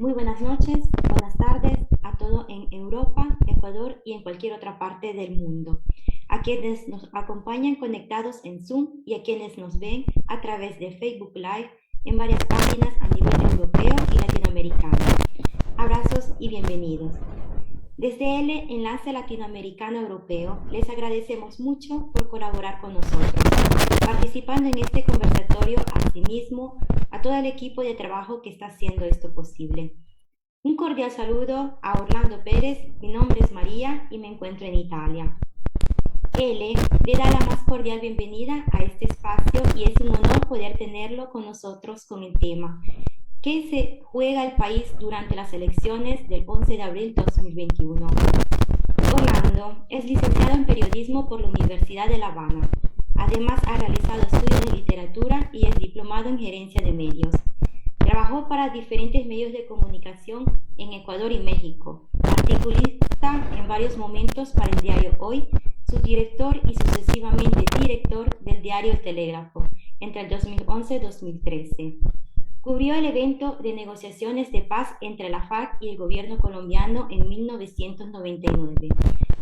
Muy buenas noches, buenas tardes a todo en Europa, Ecuador y en cualquier otra parte del mundo. A quienes nos acompañan conectados en Zoom y a quienes nos ven a través de Facebook Live en varias páginas a nivel europeo y latinoamericano. Abrazos y bienvenidos. Desde el Enlace Latinoamericano Europeo les agradecemos mucho por colaborar con nosotros, participando en este conversatorio, asimismo a todo el equipo de trabajo que está haciendo esto posible. Un cordial saludo a Orlando Pérez, mi nombre es María y me encuentro en Italia. Él le da la más cordial bienvenida a este espacio y es un honor poder tenerlo con nosotros con el tema ¿Qué se juega el país durante las elecciones del 11 de abril de 2021? Orlando es licenciado en periodismo por la Universidad de La Habana. Además ha realizado estudios de literatura y es diplomado en gerencia de medios. Trabajó para diferentes medios de comunicación en Ecuador y México, articulista en varios momentos para el diario Hoy, subdirector y sucesivamente director del diario El Telégrafo entre el 2011 y 2013. Cubrió el evento de negociaciones de paz entre la FARC y el gobierno colombiano en 1999.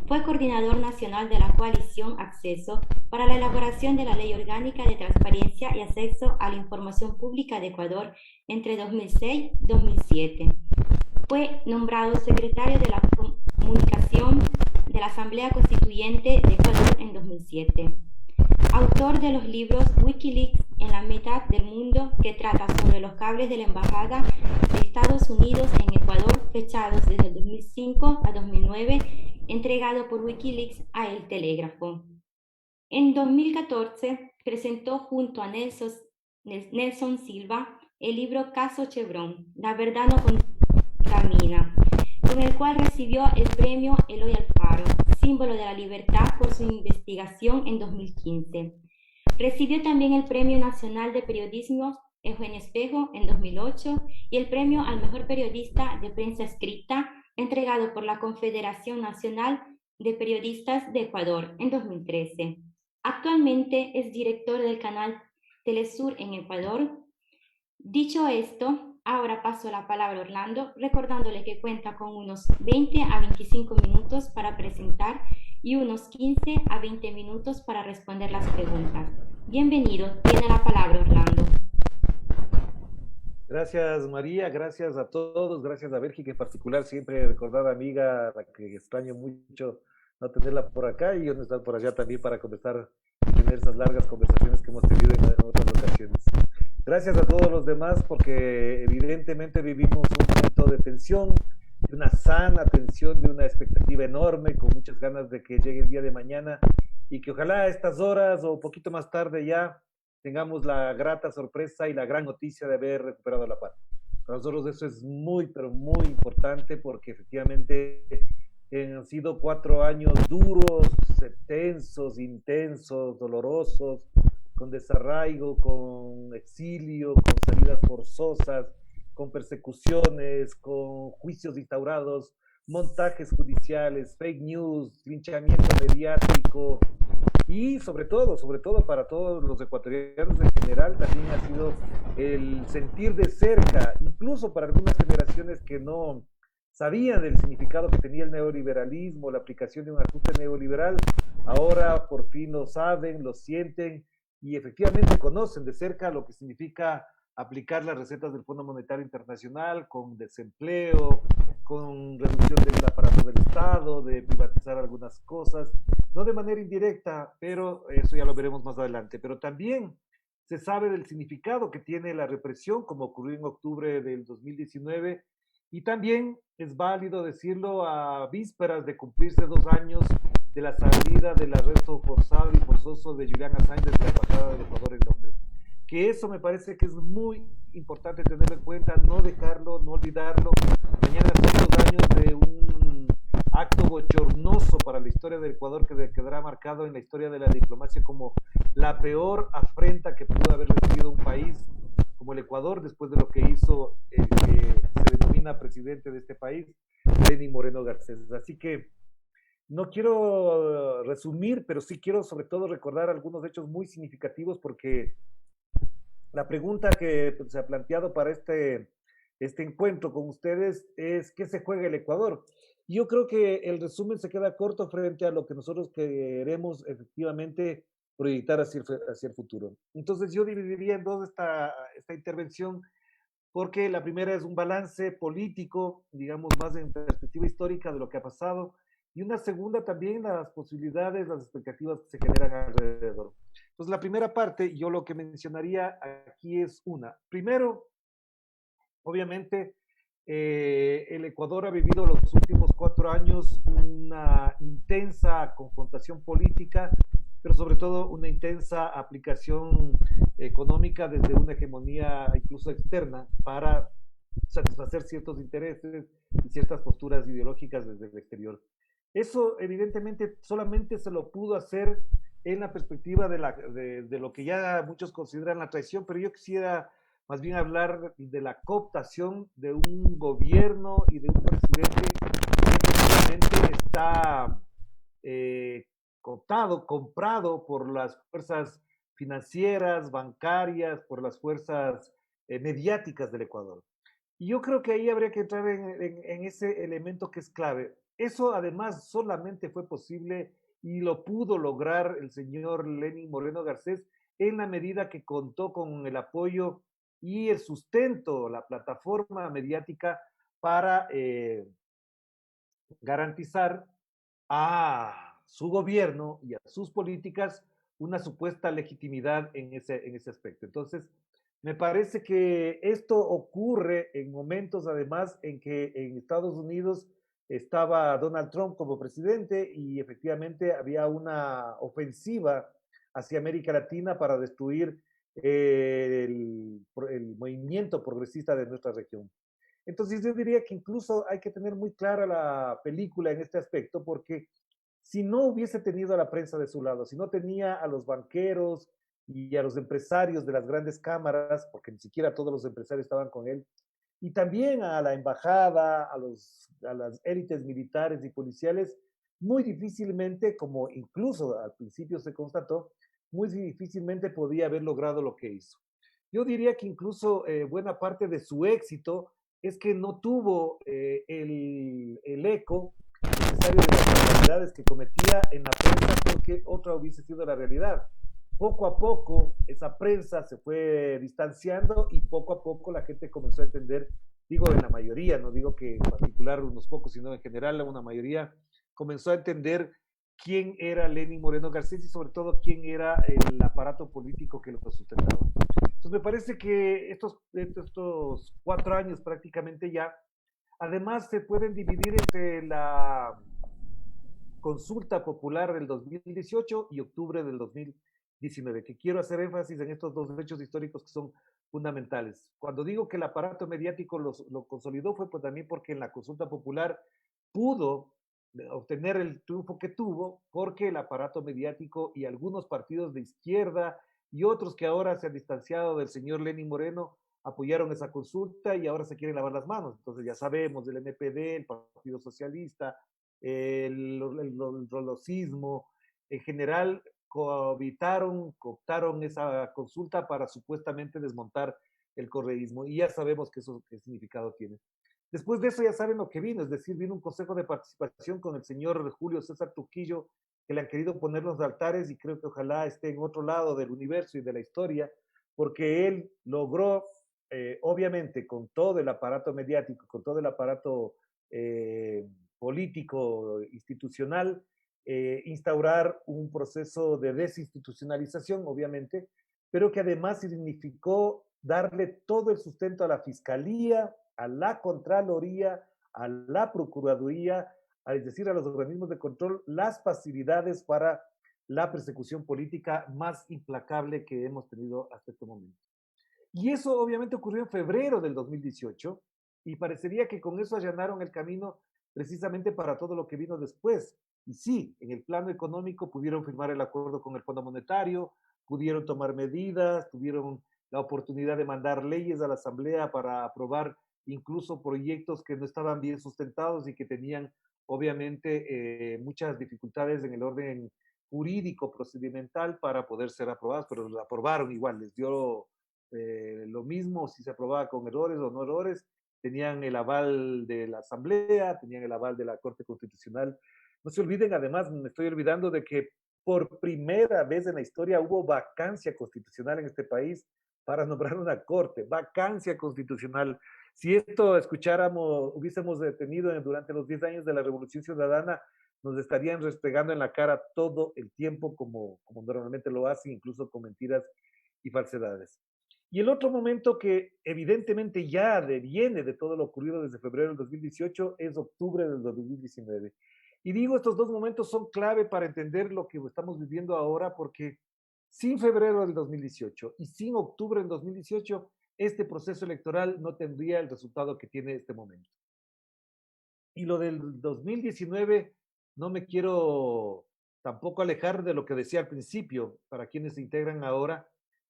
Fue coordinador nacional de la coalición Acceso para la elaboración de la Ley Orgánica de Transparencia y Acceso a la Información Pública de Ecuador entre 2006 y 2007. Fue nombrado secretario de la Comunicación de la Asamblea Constituyente de Ecuador en 2007. Autor de los libros Wikileaks en la mitad del mundo, que trata sobre los cables de la Embajada de Estados Unidos en Ecuador, fechados desde el 2005 a 2009, entregado por Wikileaks a El Telégrafo. En 2014 presentó junto a Nelson Silva el libro Caso Chevron, La verdad no contamina, con el cual recibió el premio Eloy Alfaro, símbolo de la libertad, por su investigación en 2015. Recibió también el Premio Nacional de Periodismo Eugenio Espejo en 2008 y el Premio al Mejor Periodista de Prensa Escrita, entregado por la Confederación Nacional de Periodistas de Ecuador en 2013. Actualmente es director del canal Telesur en Ecuador. Dicho esto, ahora paso la palabra a Orlando, recordándole que cuenta con unos 20 a 25 minutos para presentar y unos 15 a 20 minutos para responder las preguntas. Bienvenido, tiene la palabra Orlando. Gracias María, gracias a todos, gracias a Bélgica en particular, siempre recordada amiga, a la que extraño mucho no tenerla por acá y yo no estar por allá también para conversar y tener esas largas conversaciones que hemos tenido en otras ocasiones. Gracias a todos los demás porque evidentemente vivimos un momento de tensión, de una sana tensión, de una expectativa enorme, con muchas ganas de que llegue el día de mañana y que ojalá a estas horas o un poquito más tarde ya tengamos la grata sorpresa y la gran noticia de haber recuperado la paz. Para nosotros eso es muy, pero muy importante porque efectivamente han sido 4 años duros, tensos, intensos, dolorosos, con desarraigo, con exilio, con salidas forzosas, con persecuciones, con juicios instaurados, montajes judiciales, fake news, linchamiento mediático, y sobre todo para todos los ecuatorianos en general, también ha sido el sentir de cerca, incluso para algunas generaciones que no sabían del significado que tenía el neoliberalismo, la aplicación de un ajuste neoliberal, ahora por fin lo saben, lo sienten y efectivamente conocen de cerca lo que significa aplicar las recetas del Fondo Monetario Internacional con desempleo, con reducción del aparato del Estado, de privatizar algunas cosas, no de manera indirecta, pero eso ya lo veremos más adelante. Pero también se sabe del significado que tiene la represión, como ocurrió en octubre del 2019, y también es válido decirlo a vísperas de cumplirse 2 años de la salida del arresto forzado y forzoso de Julian Assange desde la Embajada del Ecuador en Londres. Que eso me parece que es muy importante tenerlo en cuenta, no dejarlo, no olvidarlo. Mañana son 2 años de un acto bochornoso para la historia del Ecuador que quedará marcado en la historia de la diplomacia como la peor afrenta que pudo haber recibido un país como el Ecuador después de lo que hizo el que se denomina presidente de este país, Lenín Moreno Garcés. Así que no quiero resumir, pero sí quiero sobre todo recordar algunos hechos muy significativos porque la pregunta que se ha planteado este encuentro con ustedes es qué se juega el Ecuador. Y yo creo que el resumen se queda corto frente a lo que nosotros queremos efectivamente proyectar hacia el futuro. Entonces yo dividiría en dos esta intervención porque la primera es un balance político, digamos, más en perspectiva histórica de lo que ha pasado, y una segunda también las posibilidades, las expectativas que se generan alrededor. Entonces, la primera parte, yo lo que mencionaría aquí es una. Primero, obviamente, el Ecuador ha vivido los últimos 4 años una intensa confrontación política, pero sobre todo una intensa aplicación económica desde una hegemonía incluso externa para satisfacer ciertos intereses y ciertas posturas ideológicas desde el exterior. Eso evidentemente solamente se lo pudo hacer en la perspectiva de lo que ya muchos consideran la traición, pero yo quisiera más bien hablar de la cooptación de un gobierno y de un presidente que efectivamente está cooptado, comprado por las fuerzas financieras, bancarias, por las fuerzas mediáticas del Ecuador. Y yo creo que ahí habría que entrar en ese elemento que es clave. Eso además solamente fue posible y lo pudo lograr el señor Lenín Moreno Garcés en la medida que contó con el apoyo y el sustento, la plataforma mediática para garantizar a su gobierno y a sus políticas una supuesta legitimidad en ese aspecto. Entonces, me parece que esto ocurre en momentos, además, en que en Estados Unidos estaba Donald Trump como presidente y efectivamente había una ofensiva hacia América Latina para destruir el movimiento progresista de nuestra región. Entonces yo diría que incluso hay que tener muy clara la película en este aspecto, porque si no hubiese tenido a la prensa de su lado, si no tenía a los banqueros y a los empresarios de las grandes cámaras, porque ni siquiera todos los empresarios estaban con él, y también a la embajada, a las élites militares y policiales, muy difícilmente, como incluso al principio se constató, muy difícilmente podía haber logrado lo que hizo. Yo diría que incluso buena parte de su éxito es que no tuvo el eco necesario de las barbaridades que cometía en la prensa porque otra hubiese sido la realidad. Poco a poco esa prensa se fue distanciando y poco a poco la gente comenzó a entender, digo en la mayoría, no digo que en particular unos pocos, sino en general una mayoría comenzó a entender quién era Lenín Moreno Garcés y sobre todo quién era el aparato político que lo sustentaba. Entonces me parece que estos 4 años prácticamente ya, además se pueden dividir entre la consulta popular del 2018 y octubre del 2019, que quiero hacer énfasis en estos dos hechos históricos que son fundamentales. Cuando digo que el aparato mediático lo consolidó fue pues también porque en la consulta popular pudo obtener el triunfo que tuvo porque el aparato mediático y algunos partidos de izquierda y otros que ahora se han distanciado del señor Lenín Moreno apoyaron esa consulta y ahora se quieren lavar las manos. Entonces ya sabemos del MPD, el Partido Socialista, el rolosismo, en general cooptaron esa consulta para supuestamente desmontar el correísmo y ya sabemos que eso qué significado tiene. Después de eso ya saben lo que vino, es decir, vino un consejo de participación con el señor Julio César Trujillo, que le han querido poner los altares y creo que ojalá esté en otro lado del universo y de la historia, porque él logró, obviamente, con todo el aparato mediático, con todo el aparato político, institucional, instaurar un proceso de desinstitucionalización, obviamente, pero que además significó darle todo el sustento a la Fiscalía, a la Contraloría, a la Procuraduría, es decir, a los organismos de control, las facilidades para la persecución política más implacable que hemos tenido hasta este momento. Y eso obviamente ocurrió en febrero del 2018 y parecería que con eso allanaron el camino precisamente para todo lo que vino después. Y sí, en el plano económico pudieron firmar el acuerdo con el Fondo Monetario, pudieron tomar medidas, tuvieron la oportunidad de mandar leyes a la Asamblea para aprobar incluso proyectos que no estaban bien sustentados y que tenían obviamente muchas dificultades en el orden jurídico, procedimental para poder ser aprobados, pero lo aprobaron igual, les dio lo mismo si se aprobaba con errores o no errores, tenían el aval de la Asamblea, tenían el aval de la Corte Constitucional. No se olviden, además, me estoy olvidando de que por primera vez en la historia hubo vacancia constitucional en este país para nombrar una corte, vacancia constitucional. Si esto escucháramos, hubiésemos detenido durante los 10 años de la Revolución Ciudadana, nos estarían restregando en la cara todo el tiempo como normalmente lo hacen, incluso con mentiras y falsedades. Y el otro momento que evidentemente ya deviene de todo lo ocurrido desde febrero del 2018 es octubre del 2019. Y digo, estos dos momentos son clave para entender lo que estamos viviendo ahora, porque sin febrero del 2018 y sin octubre del 2018, este proceso electoral no tendría el resultado que tiene este momento. Y lo del 2019, no me quiero tampoco alejar de lo que decía al principio, para quienes se integran ahora,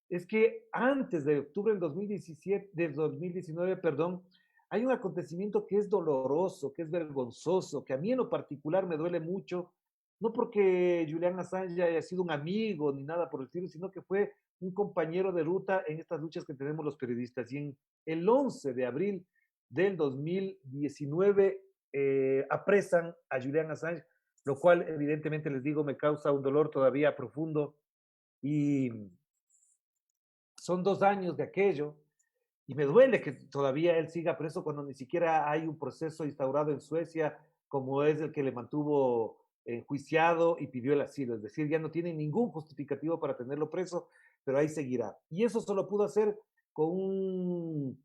es que antes de octubre del 2017, del 2019, perdón, hay un acontecimiento que es doloroso, que es vergonzoso, que a mí en lo particular me duele mucho, no porque Julian Assange haya sido un amigo ni nada por el estilo, sino que fue un compañero de ruta en estas luchas que tenemos los periodistas. Y en el 11 de abril del 2019 apresan a Julian Assange, lo cual evidentemente les digo me causa un dolor todavía profundo y son 2 años de aquello y me duele que todavía él siga preso cuando ni siquiera hay un proceso instaurado en Suecia como es el que le mantuvo enjuiciado y pidió el asilo, es decir, ya no tiene ningún justificativo para tenerlo preso, pero ahí seguirá. Y eso solo pudo hacer con un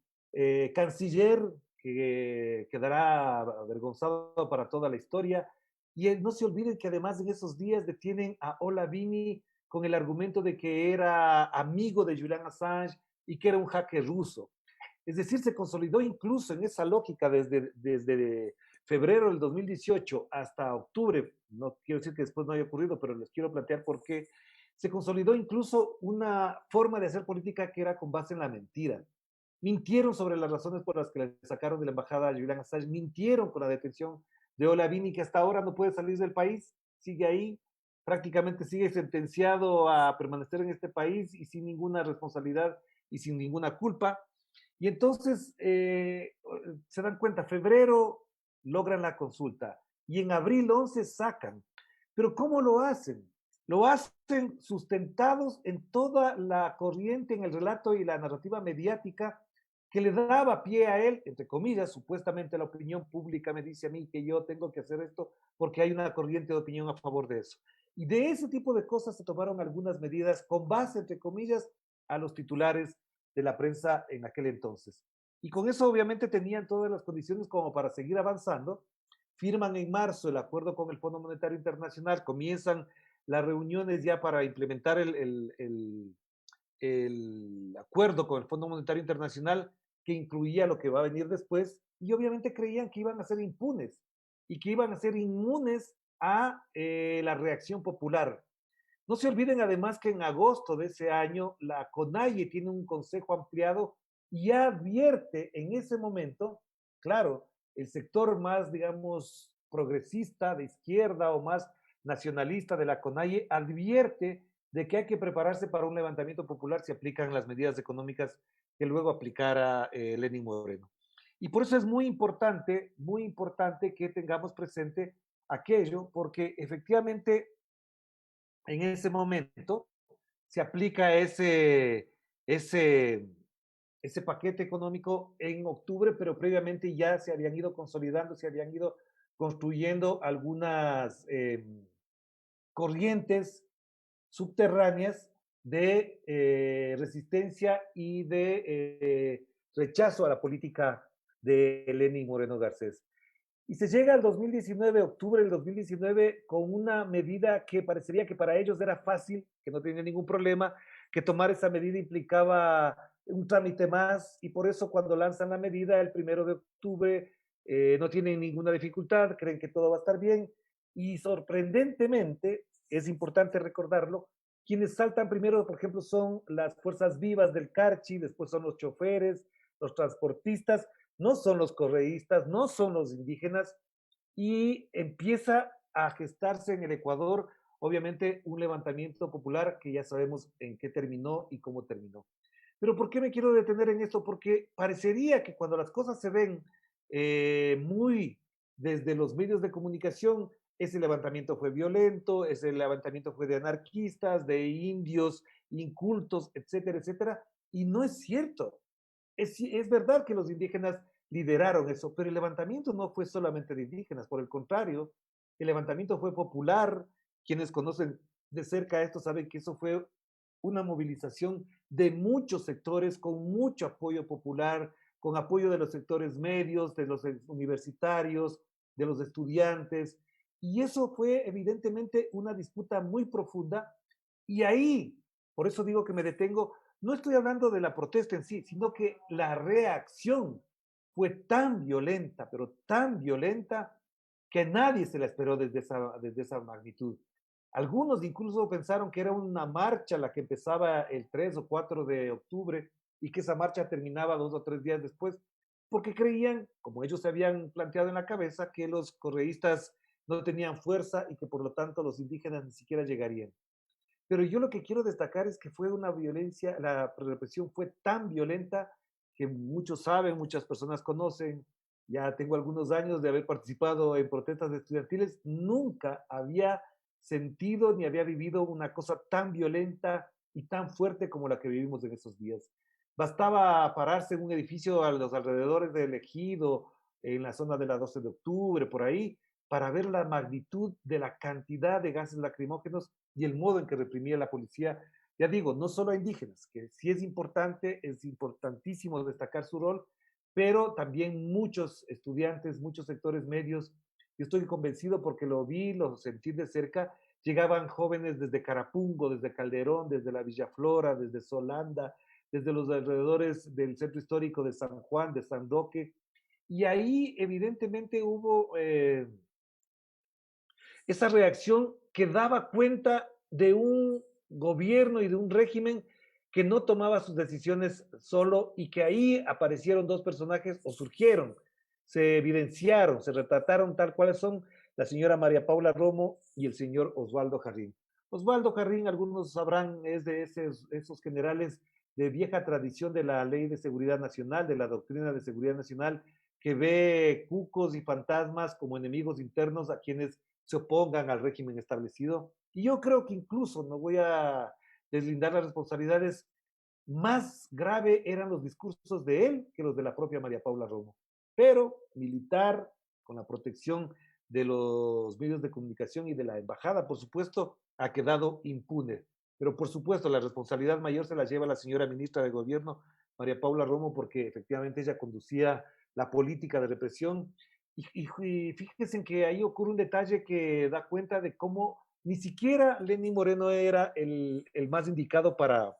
canciller que quedará avergonzado para toda la historia. Y no se olviden que además en esos días detienen a Ola Vini con el argumento de que era amigo de Julian Assange y que era un hacker ruso. Es decir, se consolidó incluso en esa lógica desde febrero del 2018 hasta octubre, no quiero decir que después no haya ocurrido, pero les quiero plantear por qué, se consolidó incluso una forma de hacer política que era con base en la mentira. Mintieron sobre las razones por las que le sacaron de la embajada a Julian Assange, mintieron con la detención de Ola Vini, que hasta ahora no puede salir del país, sigue ahí, prácticamente sigue sentenciado a permanecer en este país y sin ninguna responsabilidad y sin ninguna culpa. Y entonces se dan cuenta, febrero logran la consulta y en abril 11 sacan. Pero ¿cómo lo hacen? Lo hacen sustentados en toda la corriente, en el relato y la narrativa mediática que le daba pie a él, entre comillas, supuestamente la opinión pública me dice a mí que yo tengo que hacer esto porque hay una corriente de opinión a favor de eso. Y de ese tipo de cosas se tomaron algunas medidas con base, entre comillas, a los titulares de la prensa en aquel entonces. Y con eso obviamente tenían todas las condiciones como para seguir avanzando. Firman en marzo el acuerdo con el Fondo Monetario Internacional, comienzan las reuniones ya para implementar el acuerdo con el Fondo Monetario Internacional que incluía lo que va a venir después y obviamente creían que iban a ser impunes y que iban a ser inmunes a la reacción popular. No se olviden además que en agosto de ese año la CONAIE tiene un consejo ampliado y advierte en ese momento, claro, el sector más, digamos, progresista de izquierda o más nacionalista de la CONAIE advierte de que hay que prepararse para un levantamiento popular si aplican las medidas económicas que luego aplicara Lenín Moreno. Y por eso es muy importante que tengamos presente aquello, porque efectivamente en ese momento se aplica ese paquete económico en octubre, pero previamente ya se habían ido consolidando, se habían ido construyendo algunas corrientes subterráneas de resistencia y de rechazo a la política de Lenín Moreno Garcés. Y se llega al 2019, octubre del 2019, con una medida que parecería que para ellos era fácil, que no tenía ningún problema, que tomar esa medida implicaba un trámite más y por eso cuando lanzan la medida el 1 de octubre no tienen ninguna dificultad, creen que todo va a estar bien y sorprendentemente, es importante recordarlo, quienes saltan primero, por ejemplo, son las fuerzas vivas del Carchi, después son los choferes, los transportistas, no son los correístas, no son los indígenas, y empieza a gestarse en el Ecuador, obviamente, un levantamiento popular que ya sabemos en qué terminó y cómo terminó. Pero ¿por qué me quiero detener en esto? Porque parecería que cuando las cosas se ven muy desde los medios de comunicación, ese levantamiento fue violento, ese levantamiento fue de anarquistas, de indios, incultos, etcétera, etcétera. Y no es cierto. Es verdad que los indígenas lideraron eso, pero el levantamiento no fue solamente de indígenas, por el contrario, el levantamiento fue popular. Quienes conocen de cerca esto saben que eso fue una movilización de muchos sectores con mucho apoyo popular, con apoyo de los sectores medios, de los universitarios, de los estudiantes. Y eso fue evidentemente una disputa muy profunda. Y ahí, por eso digo que me detengo, no estoy hablando de la protesta en sí, sino que la reacción fue tan violenta, pero tan violenta, que nadie se la esperó desde esa magnitud. Algunos incluso pensaron que era una marcha la que empezaba el 3 o 4 de octubre y que esa marcha terminaba 2 o 3 días después, porque creían, como ellos se habían planteado en la cabeza, que los correístas no tenían fuerza y que por lo tanto los indígenas ni siquiera llegarían. Pero yo lo que quiero destacar es que fue una violencia, la represión fue tan violenta que muchos saben, muchas personas conocen. Ya tengo algunos años de haber participado en protestas estudiantiles. Nunca había sentido ni había vivido una cosa tan violenta y tan fuerte como la que vivimos en esos días. Bastaba pararse en un edificio a los alrededores del Ejido, en la zona de la 12 de octubre, por ahí, para ver la magnitud de la cantidad de gases lacrimógenos y el modo en que reprimía la policía. Ya digo, no solo a indígenas, que sí es importante, es importantísimo destacar su rol, pero también muchos estudiantes, muchos sectores medios. Yo estoy convencido porque lo vi, lo sentí de cerca. Llegaban jóvenes desde Carapungo, desde Calderón, desde la Villa Flora, desde Solanda, desde los alrededores del centro histórico de San Juan, de San Roque. Y ahí evidentemente hubo esa reacción que daba cuenta de un gobierno y de un régimen que no tomaba sus decisiones solo y que ahí aparecieron dos personajes o surgieron, se evidenciaron, se retrataron tal cuales son la señora María Paula Romo y el señor Osvaldo Jarrín. Osvaldo Jarrín, algunos sabrán, es de esos generales de vieja tradición de la Ley de Seguridad Nacional, de la doctrina de seguridad nacional, que ve cucos y fantasmas como enemigos internos a quienes se opongan al régimen establecido. Y yo creo que incluso, no voy a deslindar las responsabilidades, más grave eran los discursos de él que los de la propia María Paula Romo. Pero militar, con la protección de los medios de comunicación y de la embajada, por supuesto, ha quedado impune. Pero por supuesto, la responsabilidad mayor se la lleva la señora ministra de Gobierno, María Paula Romo, porque efectivamente ella conducía la política de represión. Y fíjense en que ahí ocurre un detalle que da cuenta de cómo ni siquiera Lenín Moreno era el más indicado para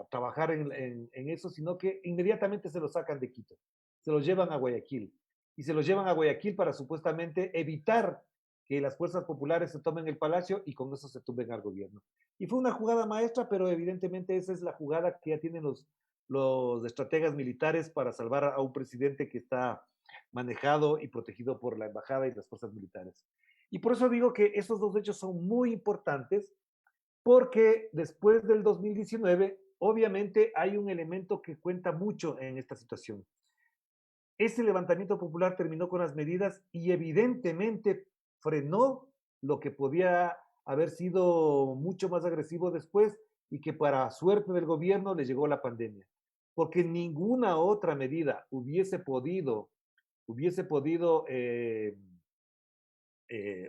trabajar en eso, sino que inmediatamente se lo sacan de Quito, se lo llevan a Guayaquil. Y se lo llevan a Guayaquil para supuestamente evitar que las fuerzas populares se tomen el palacio y con eso se tumben al gobierno. Y fue una jugada maestra, pero evidentemente esa es la jugada que ya tienen los estrategas militares para salvar a un presidente que está manejado y protegido por la embajada y las fuerzas militares. Y por eso digo que esos dos hechos son muy importantes, porque después del 2019, obviamente hay un elemento que cuenta mucho en esta situación. Ese levantamiento popular terminó con las medidas y evidentemente frenó lo que podía haber sido mucho más agresivo después y que para suerte del gobierno le llegó la pandemia. Porque ninguna otra medida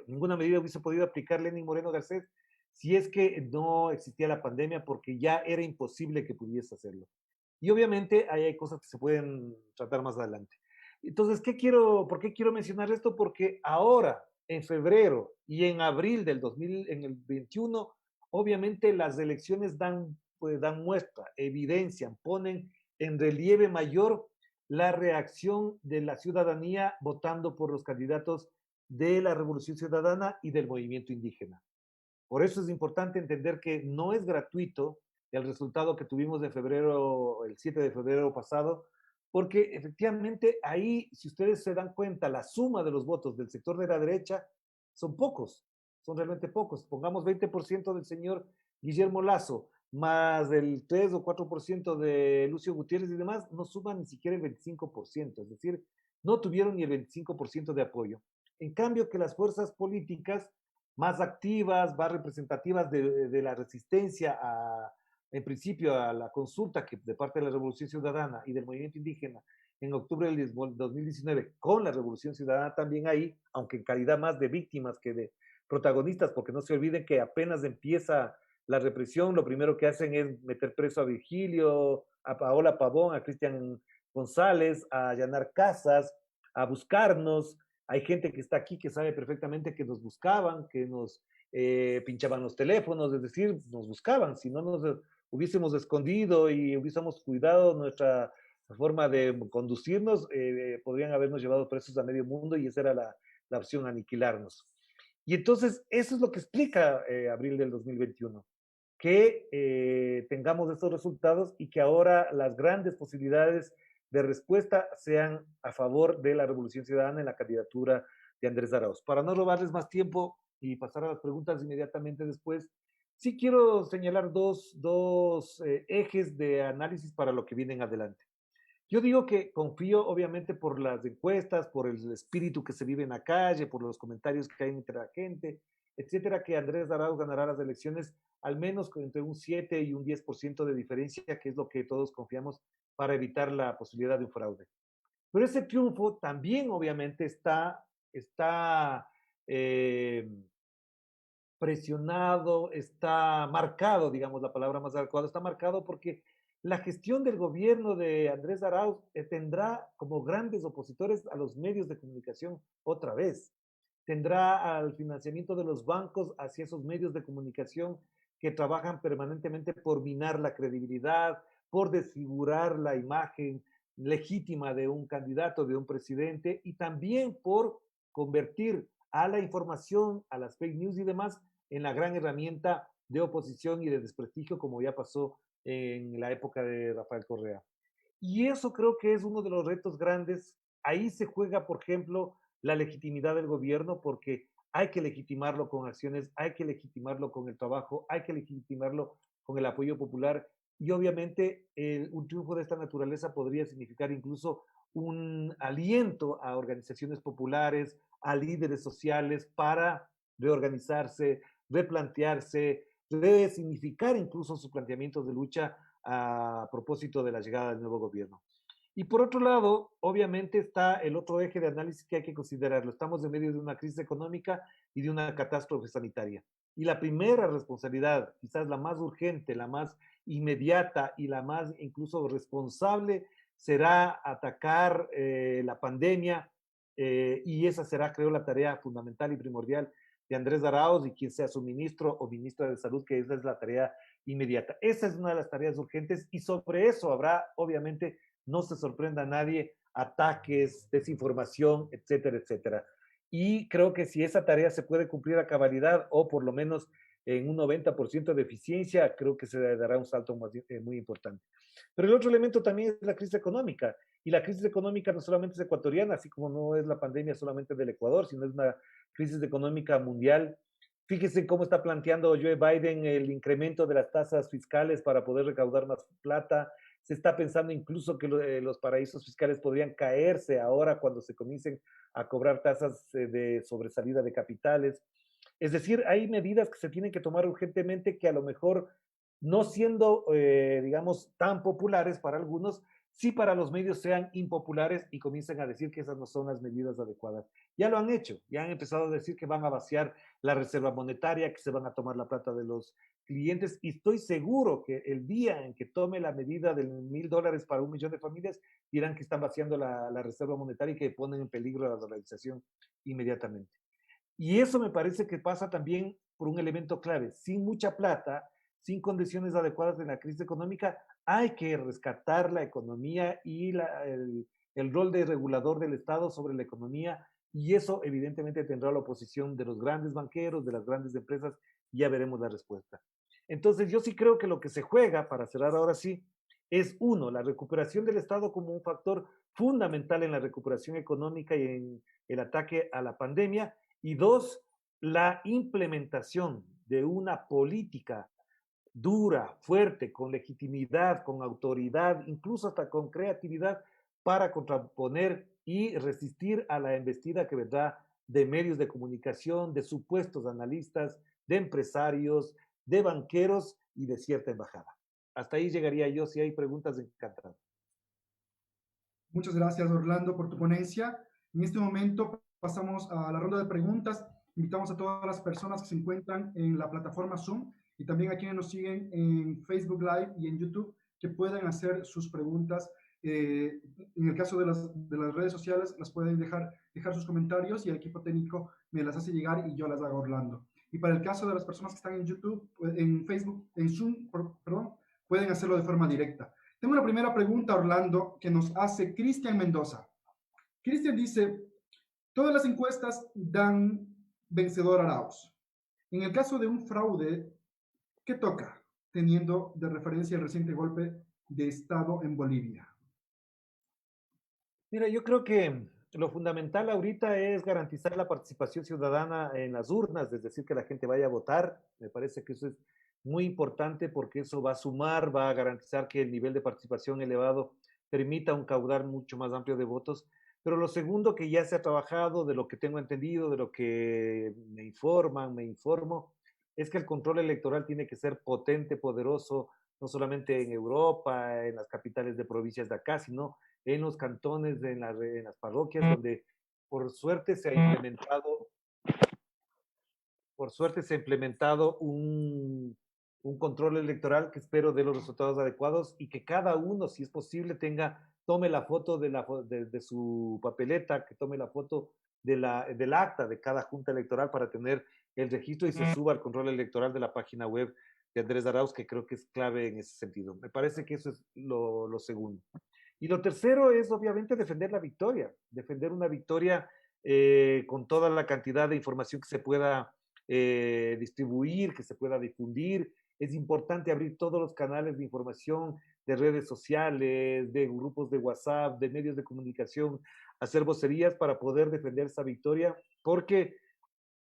ninguna medida hubiese podido aplicar Lenín Moreno Garcés si es que no existía la pandemia, porque ya era imposible que pudiese hacerlo. Y obviamente ahí hay cosas que se pueden tratar más adelante. Entonces, ¿por qué quiero mencionar esto? Porque ahora, en febrero y en abril del 2021, obviamente las elecciones dan muestra, evidencian, ponen en relieve mayor la reacción de la ciudadanía votando por los candidatos de la Revolución Ciudadana y del movimiento indígena. Por eso es importante entender que no es gratuito el resultado que tuvimos de febrero, el 7 de febrero pasado, porque efectivamente ahí, si ustedes se dan cuenta, la suma de los votos del sector de la derecha son pocos, son realmente pocos. Pongamos 20% del señor Guillermo Lazo, más el 3 o 4% de Lucio Gutiérrez y demás, no suman ni siquiera el 25%, es decir, no tuvieron ni el 25% de apoyo. En cambio, que las fuerzas políticas más activas, más representativas de la resistencia en principio a la consulta que de parte de la Revolución Ciudadana y del movimiento indígena en octubre del 2019, con la Revolución Ciudadana también ahí, aunque en calidad más de víctimas que de protagonistas, porque no se olviden que apenas empieza la represión, lo primero que hacen es meter preso a Virgilio, a Paola Pavón, a Cristian González, a allanar casas, a buscarnos. Hay gente que está aquí que sabe perfectamente que nos buscaban, que nos pinchaban los teléfonos, es decir, nos buscaban. Si no nos hubiésemos escondido y hubiésemos cuidado nuestra forma de conducirnos, podrían habernos llevado presos a medio mundo y esa era la opción, aniquilarnos. Y entonces eso es lo que explica abril del 2021, que tengamos estos resultados y que ahora las grandes posibilidades de respuesta sean a favor de la Revolución Ciudadana en la candidatura de Andrés Arauz. Para no robarles más tiempo y pasar a las preguntas inmediatamente después, sí quiero señalar dos ejes de análisis para lo que viene en adelante. Yo digo que confío, obviamente, por las encuestas, por el espíritu que se vive en la calle, por los comentarios que hay entre la gente, etcétera, que Andrés Arauz ganará las elecciones al menos entre un 7 y un 10% de diferencia, que es lo que todos confiamos para evitar la posibilidad de un fraude. Pero ese triunfo también, obviamente, está presionado, está marcado, digamos la palabra más adecuada, está marcado porque la gestión del gobierno de Andrés Arauz tendrá como grandes opositores a los medios de comunicación otra vez. Tendrá al financiamiento de los bancos hacia esos medios de comunicación que trabajan permanentemente por minar la credibilidad, por desfigurar la imagen legítima de un candidato, de un presidente, y también por convertir a la información, a las fake news y demás, en la gran herramienta de oposición y de desprestigio, como ya pasó en la época de Rafael Correa. Y eso creo que es uno de los retos grandes. Ahí se juega, por ejemplo, la legitimidad del gobierno, porque hay que legitimarlo con acciones, hay que legitimarlo con el trabajo, hay que legitimarlo con el apoyo popular. Y obviamente un triunfo de esta naturaleza podría significar incluso un aliento a organizaciones populares, a líderes sociales para reorganizarse, replantearse, resignificar incluso sus planteamientos de lucha a propósito de la llegada del nuevo gobierno. Y por otro lado, obviamente está el otro eje de análisis que hay que considerarlo. Estamos en medio de una crisis económica y de una catástrofe sanitaria. Y la primera responsabilidad, quizás la más urgente, la más inmediata y la más incluso responsable, será atacar la pandemia y esa será, creo, la tarea fundamental y primordial de Andrés Arauz y quien sea su ministro o ministra de Salud, que esa es la tarea inmediata. Esa es una de las tareas urgentes y sobre eso habrá, obviamente, no se sorprenda a nadie, ataques, desinformación, etcétera, etcétera. Y creo que si esa tarea se puede cumplir a cabalidad o por lo menos en un 90% de eficiencia, creo que se dará un salto muy importante. Pero el otro elemento también es la crisis económica. Y la crisis económica no solamente es ecuatoriana, así como no es la pandemia solamente del Ecuador, sino es una crisis económica mundial. Fíjese cómo está planteando Joe Biden el incremento de las tasas fiscales para poder recaudar más plata. Se está pensando incluso que los paraísos fiscales podrían caerse ahora cuando se comiencen a cobrar tasas de sobresalida de capitales. Es decir, hay medidas que se tienen que tomar urgentemente que a lo mejor no siendo, digamos, tan populares para algunos, sí para los medios sean impopulares y comiencen a decir que esas no son las medidas adecuadas. Ya lo han hecho, ya han empezado a decir que van a vaciar la reserva monetaria, que se van a tomar la plata de los clientes y estoy seguro que el día en que tome la medida de $1,000 para 1 millón de familias, dirán que están vaciando la reserva monetaria y que ponen en peligro la dolarización inmediatamente. Y eso me parece que pasa también por un elemento clave. Sin mucha plata, sin condiciones adecuadas en la crisis económica, hay que rescatar la economía y el rol de regulador del Estado sobre la economía. Y eso evidentemente tendrá la oposición de los grandes banqueros, de las grandes empresas, y ya veremos la respuesta. Entonces yo sí creo que lo que se juega, para cerrar ahora sí, es uno, la recuperación del Estado como un factor fundamental en la recuperación económica y en el ataque a la pandemia, y dos, la implementación de una política dura, fuerte, con legitimidad, con autoridad, incluso hasta con creatividad para contraponer y resistir a la embestida que vendrá de medios de comunicación, de supuestos analistas, de empresarios, de banqueros y de cierta embajada. Hasta ahí llegaría yo. Si hay preguntas, encantado. Muchas gracias, Orlando, por tu ponencia. En este momento pasamos a la ronda de preguntas. Invitamos a todas las personas que se encuentran en la plataforma Zoom y también a quienes nos siguen en Facebook Live y en YouTube que puedan hacer sus preguntas. En el caso de las redes sociales, las pueden dejar sus comentarios y el equipo técnico me las hace llegar y yo las hago a Orlando. Y para el caso de las personas que están en YouTube, en Facebook, en Zoom, perdón, pueden hacerlo de forma directa. Tengo una primera pregunta, Orlando, que nos hace Cristian Mendoza. Cristian dice, todas las encuestas dan vencedor a Arauz. En el caso de un fraude, ¿qué toca, teniendo de referencia el reciente golpe de Estado en Bolivia? Mira, yo creo que lo fundamental ahorita es garantizar la participación ciudadana en las urnas, es decir, que la gente vaya a votar. Me parece que eso es muy importante porque eso va a sumar, va a garantizar que el nivel de participación elevado permita un caudal mucho más amplio de votos. Pero lo segundo que ya se ha trabajado, de lo que tengo entendido, de lo que me informan, me informo, es que el control electoral tiene que ser potente, poderoso, no solamente en Europa, en las capitales de provincias de acá, sino en los cantones, en las parroquias, donde por suerte se ha implementado, por suerte se ha implementado un control electoral que espero dé los resultados adecuados y que cada uno, si es posible, tome la foto de su papeleta, que tome la foto del acta de cada junta electoral para tener el registro y se suba al control electoral de la página web de Andrés Arauz, que creo que es clave en ese sentido. Me parece que eso es lo segundo. Y lo tercero es obviamente defender la victoria, defender una victoria con toda la cantidad de información que se pueda distribuir, que se pueda difundir. Es importante abrir todos los canales de información de redes sociales, de grupos de WhatsApp, de medios de comunicación, hacer vocerías para poder defender esa victoria, porque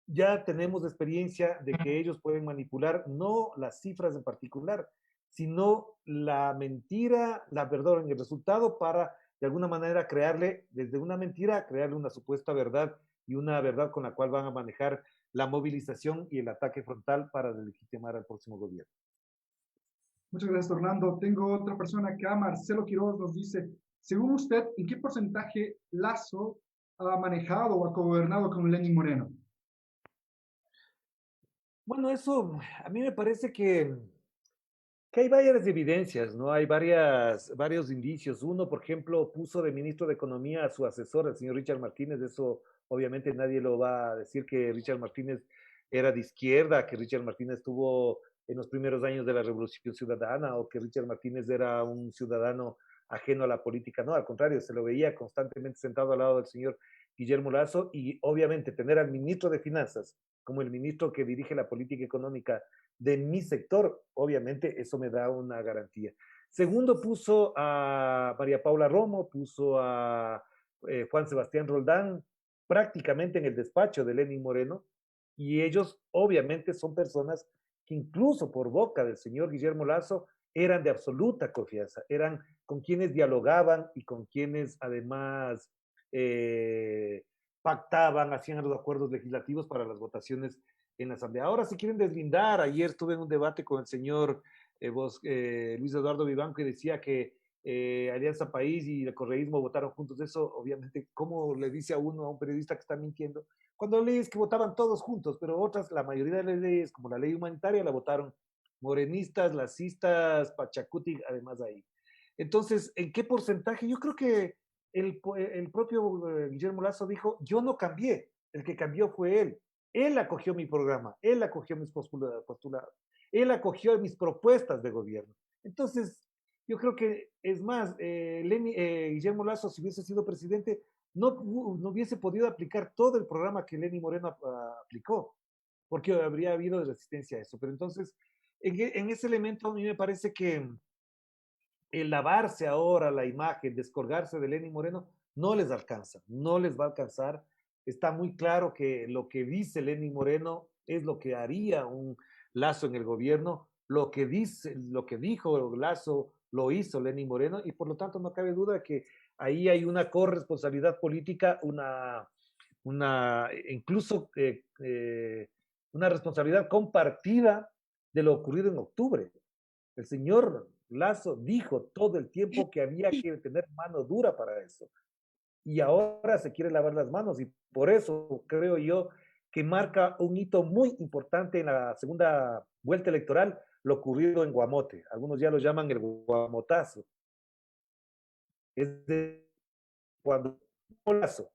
ya tenemos experiencia de que ellos pueden manipular no las cifras en particular, sino la mentira, perdón, el resultado para de alguna manera crearle, desde una mentira, crearle una supuesta verdad y una verdad con la cual van a manejar la movilización y el ataque frontal para legitimar al próximo gobierno. Muchas gracias, Orlando. Tengo otra persona acá, Marcelo Quiroz, nos dice, según usted, ¿en qué porcentaje Lazo ha manejado o ha gobernado con Lenín Moreno? Bueno, eso a mí me parece que hay varias evidencias, ¿no? Hay varios indicios. Uno, por ejemplo, puso de ministro de Economía a su asesor, el señor Richard Martínez. Eso obviamente nadie lo va a decir que Richard Martínez era de izquierda, que Richard Martínez estuvo en los primeros años de la Revolución Ciudadana o que Richard Martínez era un ciudadano ajeno a la política. No, al contrario, se lo veía constantemente sentado al lado del señor Guillermo Lazo y obviamente tener al ministro de Finanzas como el ministro que dirige la política económica de mi sector, obviamente eso me da una garantía. Segundo, puso a María Paula Romo, puso a Juan Sebastián Roldán prácticamente en el despacho de Lenín Moreno, y ellos obviamente son personas que incluso por boca del señor Guillermo Lazo eran de absoluta confianza, eran con quienes dialogaban y con quienes además pactaban, hacían los acuerdos legislativos para las votaciones en la Asamblea. Ahora, si quieren deslindar, ayer estuve en un debate con el señor Luis Eduardo Vivanco y decía que Alianza País y el correísmo votaron juntos. Eso, obviamente, ¿cómo le dice a uno, a un periodista que está mintiendo? Cuando lees que votaban todos juntos, pero otras, la mayoría de las leyes, como la ley humanitaria, la votaron morenistas, lacistas, Pachacuti, además ahí. Entonces, ¿en qué porcentaje? Yo creo que el propio Guillermo Lazo dijo, yo no cambié, el que cambió fue él. Él acogió mi programa, él acogió mis postulados, él acogió mis propuestas de gobierno. Entonces, yo creo que es más, Guillermo Lazo, si hubiese sido presidente, no hubiese podido aplicar todo el programa que Lenín Moreno aplicó, porque habría habido resistencia a eso. Pero entonces, en ese elemento a mí me parece que el lavarse ahora la imagen, descolgarse de Lenín Moreno, no les alcanza, no les va a alcanzar. Está muy claro que lo que dice Lenín Moreno es lo que haría un Lazo en el gobierno, lo que dice, lo que dijo Lasso, lo hizo Lenín Moreno, y por lo tanto no cabe duda que ahí hay una corresponsabilidad política, incluso una responsabilidad compartida de lo ocurrido en octubre. El señor Lasso dijo todo el tiempo que había que tener mano dura para eso. Y ahora se quiere lavar las manos, y por eso creo yo que marca un hito muy importante en la segunda vuelta electoral, lo ocurrido en Guamote. Algunos ya lo llaman el guamotazo. Es de cuando Lasso,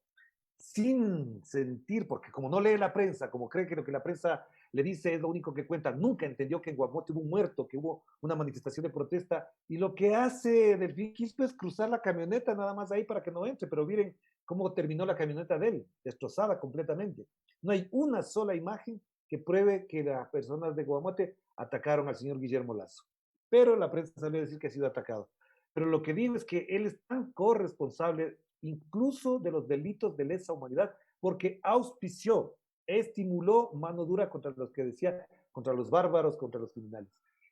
sin sentir, porque como no lee la prensa, como cree que lo que la prensa le dice es lo único que cuenta, nunca entendió que en Guamote hubo un muerto, que hubo una manifestación de protesta, y lo que hace Delfín Quispe es cruzar la camioneta nada más ahí para que no entre, pero miren cómo terminó la camioneta de él, destrozada completamente. No hay una sola imagen que pruebe que las personas de Guamote atacaron al señor Guillermo Lasso, pero la prensa salió a decir que ha sido atacado. Pero lo que digo es que él es tan corresponsable incluso de los delitos de lesa humanidad, porque auspició, estimuló mano dura contra los que decía, contra los bárbaros, contra los criminales.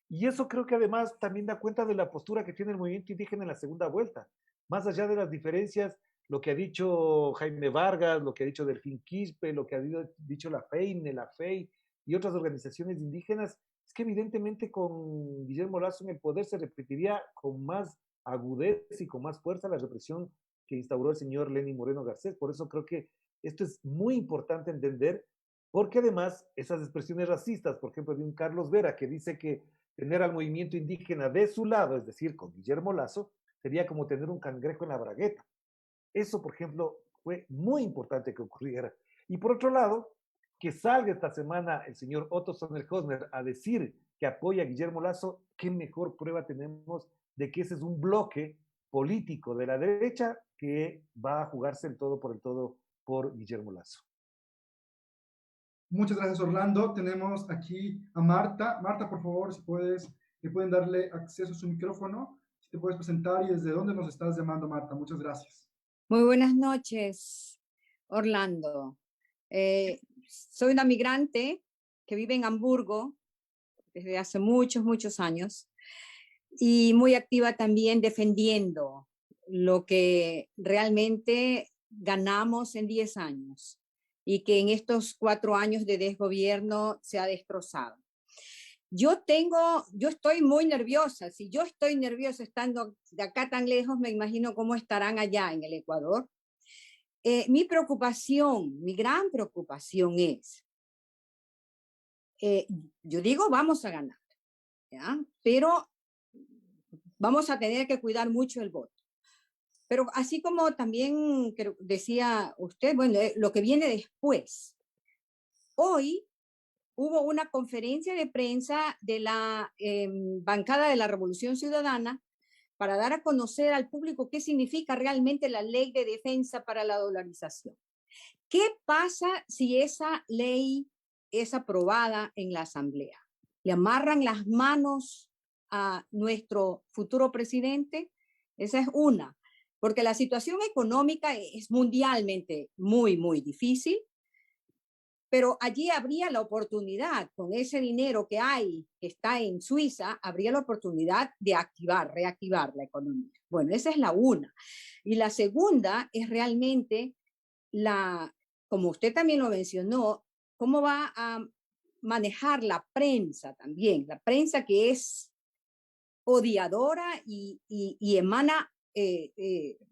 Y eso creo que además también da cuenta de la postura que tiene el movimiento indígena en la segunda vuelta. Más allá de las diferencias, lo que ha dicho Jaime Vargas, lo que ha dicho Delfín Quispe, lo que ha dicho la FEINE, la FEI y otras organizaciones indígenas, es que evidentemente con Guillermo Lasso en el poder se repetiría con más agudez y con más fuerza la represión que instauró el señor Lenín Moreno Garcés. Por eso creo que esto es muy importante entender, porque además esas expresiones racistas, por ejemplo, de un Carlos Vera que dice que tener al movimiento indígena de su lado, es decir, con Guillermo Lasso, sería como tener un cangrejo en la bragueta. Eso, por ejemplo, fue muy importante que ocurriera. Y por otro lado, que salga esta semana el señor Otto Sonner-Hosner a decir que apoya a Guillermo Lasso, qué mejor prueba tenemos de que ese es un bloque político de la derecha que va a jugarse el todo por Guillermo Lasso. Muchas gracias, Orlando. Tenemos aquí a Marta. Marta, por favor, si puedes, le pueden darle acceso a su micrófono. Si te puedes presentar y desde dónde nos estás llamando, Marta. Muchas gracias. Muy buenas noches, Orlando. Soy una migrante que vive en Hamburgo desde hace muchos años y muy activa también defendiendo lo que realmente ganamos en 10 años y que en estos 4 años de desgobierno se ha destrozado. Yo estoy muy nerviosa. Si yo estoy nerviosa estando de acá tan lejos, me imagino cómo estarán allá en el Ecuador. Mi gran preocupación es, yo digo, vamos a ganar, ¿ya? Pero vamos a tener que cuidar mucho el voto. Pero así como también decía usted, bueno, lo que viene después. Hoy hubo una conferencia de prensa de la bancada de la Revolución Ciudadana para dar a conocer al público qué significa realmente la ley de defensa para la dolarización. ¿Qué pasa si esa ley es aprobada en la Asamblea? ¿Le amarran las manos a nuestro futuro presidente? Esa es una, porque la situación económica es mundialmente muy difícil, pero allí habría la oportunidad, con ese dinero que hay, que está en Suiza, habría la oportunidad de reactivar la economía. Bueno, esa es la una. Y la segunda es realmente como usted también lo mencionó, cómo va a manejar la prensa también, la prensa que es odiadora y emana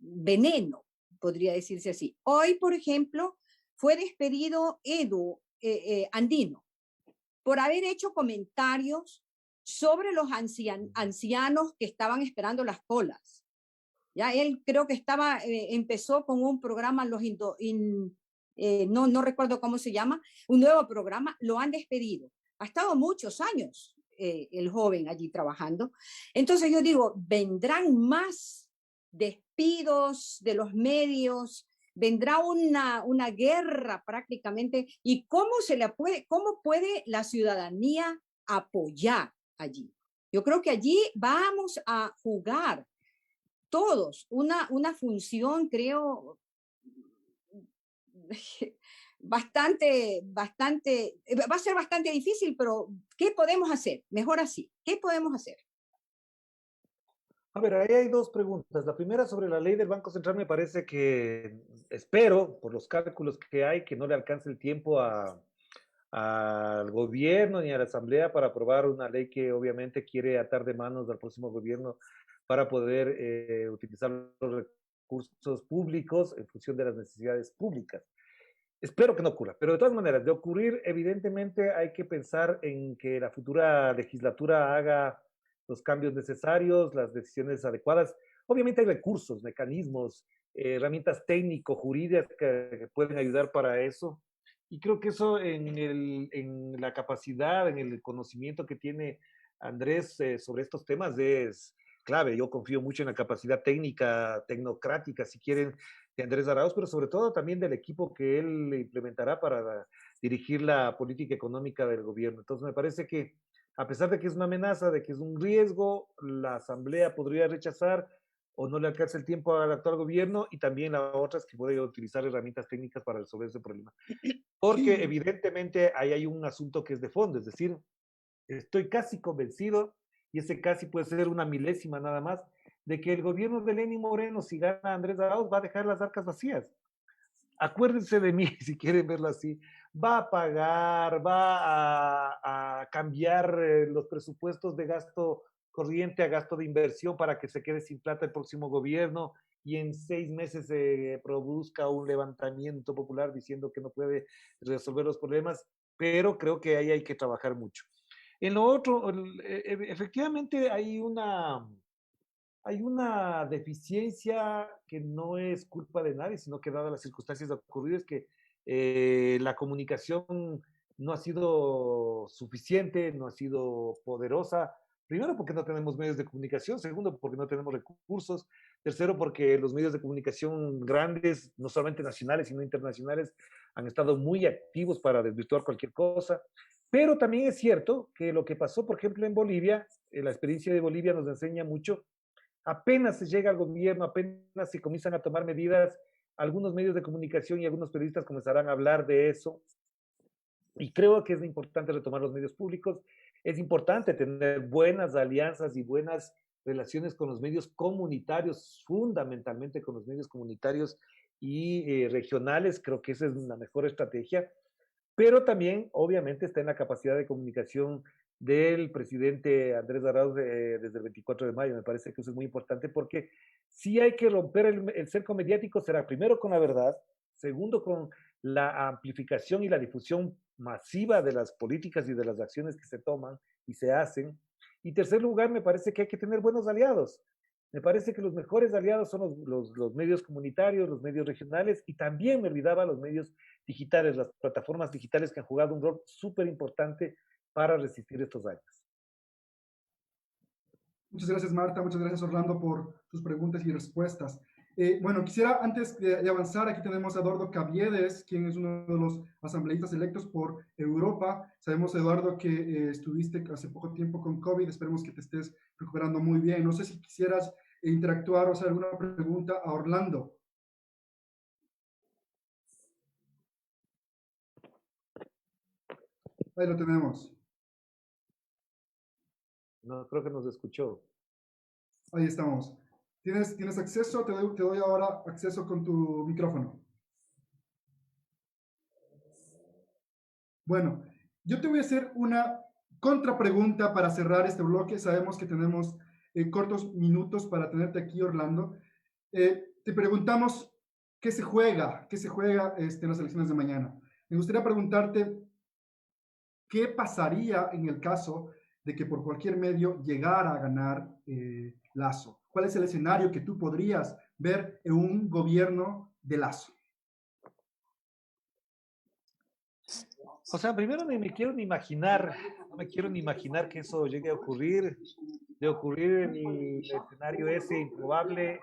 veneno, podría decirse así. Hoy, por ejemplo, fue despedido Edu Andino por haber hecho comentarios sobre los ancianos que estaban esperando las colas. Ya él creo que empezó con un programa, no recuerdo cómo se llama, un nuevo programa, lo han despedido. Ha estado muchos años el joven allí trabajando. Entonces yo digo, vendrán más despidos de los medios, vendrá una guerra prácticamente. ¿Y cómo puede la ciudadanía apoyar allí? Yo creo que allí vamos a jugar todos una función, creo, va a ser bastante difícil, pero ¿qué podemos hacer? Mejor así, ¿qué podemos hacer? A ver, ahí hay dos preguntas. La primera sobre la ley del Banco Central me parece que espero, por los cálculos que hay, que no le alcance el tiempo al gobierno ni a la asamblea para aprobar una ley que obviamente quiere atar de manos al próximo gobierno para poder utilizar los recursos públicos en función de las necesidades públicas. Espero que no ocurra, pero de todas maneras, de ocurrir, evidentemente hay que pensar en que la futura legislatura haga los cambios necesarios, las decisiones adecuadas. Obviamente hay recursos, mecanismos, herramientas técnico-jurídicas que pueden ayudar para eso. Y creo que eso en la capacidad, en el conocimiento que tiene Andrés sobre estos temas es clave. Yo confío mucho en la capacidad técnica, tecnocrática, si quieren, de Andrés Arauz, pero sobre todo también del equipo que él implementará para dirigir la política económica del gobierno. Entonces me parece que a pesar de que es una amenaza, de que es un riesgo, la Asamblea podría rechazar o no le alcanza el tiempo al actual gobierno y también la otra es que puede utilizar herramientas técnicas para resolver ese problema. Porque evidentemente ahí hay un asunto que es de fondo, es decir, estoy casi convencido, y ese casi puede ser una milésima nada más, de que el gobierno de Lenín Moreno, si gana Andrés Arauz, va a dejar las arcas vacías. Acuérdense de mí, si quieren verlo así, va a pagar, va a cambiar los presupuestos de gasto corriente a gasto de inversión para que se quede sin plata el próximo gobierno y en 6 meses se produzca un levantamiento popular diciendo que no puede resolver los problemas, pero creo que ahí hay que trabajar mucho. En lo otro, efectivamente hay una deficiencia que no es culpa de nadie, sino que dadas las circunstancias ocurridas, que la comunicación no ha sido suficiente, no ha sido poderosa. Primero, porque no tenemos medios de comunicación. Segundo, porque no tenemos recursos. Tercero, porque los medios de comunicación grandes, no solamente nacionales, sino internacionales, han estado muy activos para desvirtuar cualquier cosa. Pero también es cierto que lo que pasó, por ejemplo, en Bolivia, la experiencia de Bolivia nos enseña mucho. Apenas se llega al gobierno, apenas se comienzan a tomar medidas, algunos medios de comunicación y algunos periodistas comenzarán a hablar de eso. Y creo que es importante retomar los medios públicos. Es importante tener buenas alianzas y buenas relaciones con los medios comunitarios, fundamentalmente con los medios comunitarios y regionales. Creo que esa es la mejor estrategia. Pero también, obviamente, está en la capacidad de comunicación del presidente Andrés Arauz desde el 24 de mayo. Me parece que eso es muy importante porque si hay que romper el cerco mediático, será primero con la verdad, segundo con la amplificación y la difusión masiva de las políticas y de las acciones que se toman y se hacen. Y tercer lugar, me parece que hay que tener buenos aliados. Me parece que los mejores aliados son los medios comunitarios, los medios regionales y también me olvidaba los medios digitales, las plataformas digitales que han jugado un rol súper importante para resistir estos años. Muchas gracias, Marta. Muchas gracias, Orlando, por tus preguntas y respuestas. Bueno, quisiera, antes de avanzar, aquí tenemos a Eduardo Caviedes, quien es uno de los asambleístas electos por Europa. Sabemos, Eduardo, que estuviste hace poco tiempo con COVID. Esperemos que te estés recuperando muy bien. No sé si quisieras interactuar o hacer alguna pregunta a Orlando. Ahí lo tenemos. No, creo que nos escuchó. Ahí estamos. ¿Tienes acceso? Te doy ahora acceso con tu micrófono. Bueno, yo te voy a hacer una contrapregunta para cerrar este bloque. Sabemos que tenemos cortos minutos para tenerte aquí, Orlando. Te preguntamos qué se juega en las elecciones de mañana. Me gustaría preguntarte qué pasaría en el caso de que por cualquier medio llegara a ganar Lasso. ¿Cuál es el escenario que tú podrías ver en un gobierno de Lasso? O sea, primero ni me quiero ni imaginar, no me quiero ni imaginar que eso llegue a ocurrir. De ocurrir en el escenario ese improbable,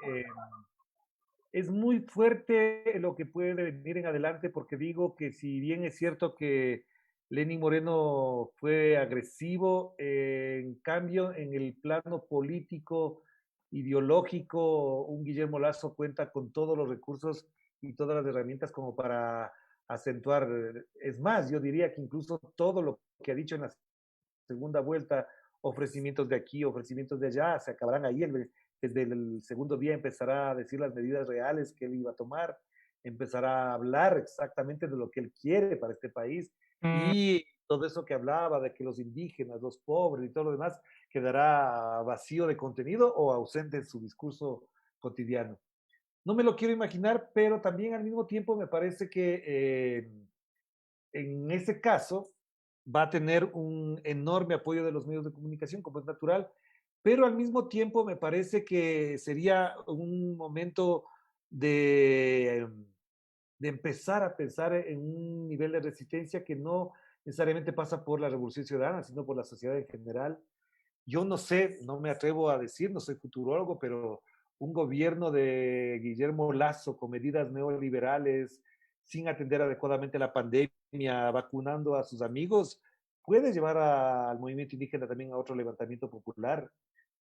es muy fuerte lo que puede venir en adelante, porque digo que si bien es cierto que Lenín Moreno fue agresivo, en cambio, en el plano político, ideológico, un Guillermo Lasso cuenta con todos los recursos y todas las herramientas como para acentuar. Es más, yo diría que incluso todo lo que ha dicho en la segunda vuelta, ofrecimientos de aquí, ofrecimientos de allá, se acabarán ahí. Desde el segundo día empezará a decir las medidas reales que él iba a tomar, empezará a hablar exactamente de lo que él quiere para este país y todo eso que hablaba de que los indígenas, los pobres y todo lo demás quedará vacío de contenido o ausente en su discurso cotidiano. No me lo quiero imaginar, pero también al mismo tiempo me parece que en ese caso va a tener un enorme apoyo de los medios de comunicación, como es natural, pero al mismo tiempo me parece que sería un momento de, de empezar a pensar en un nivel de resistencia que no necesariamente pasa por la Revolución Ciudadana, sino por la sociedad en general. Yo no sé, no me atrevo a decir, no soy futurólogo, pero un gobierno de Guillermo Lasso con medidas neoliberales, sin atender adecuadamente la pandemia, vacunando a sus amigos, puede llevar al movimiento indígena también a otro levantamiento popular.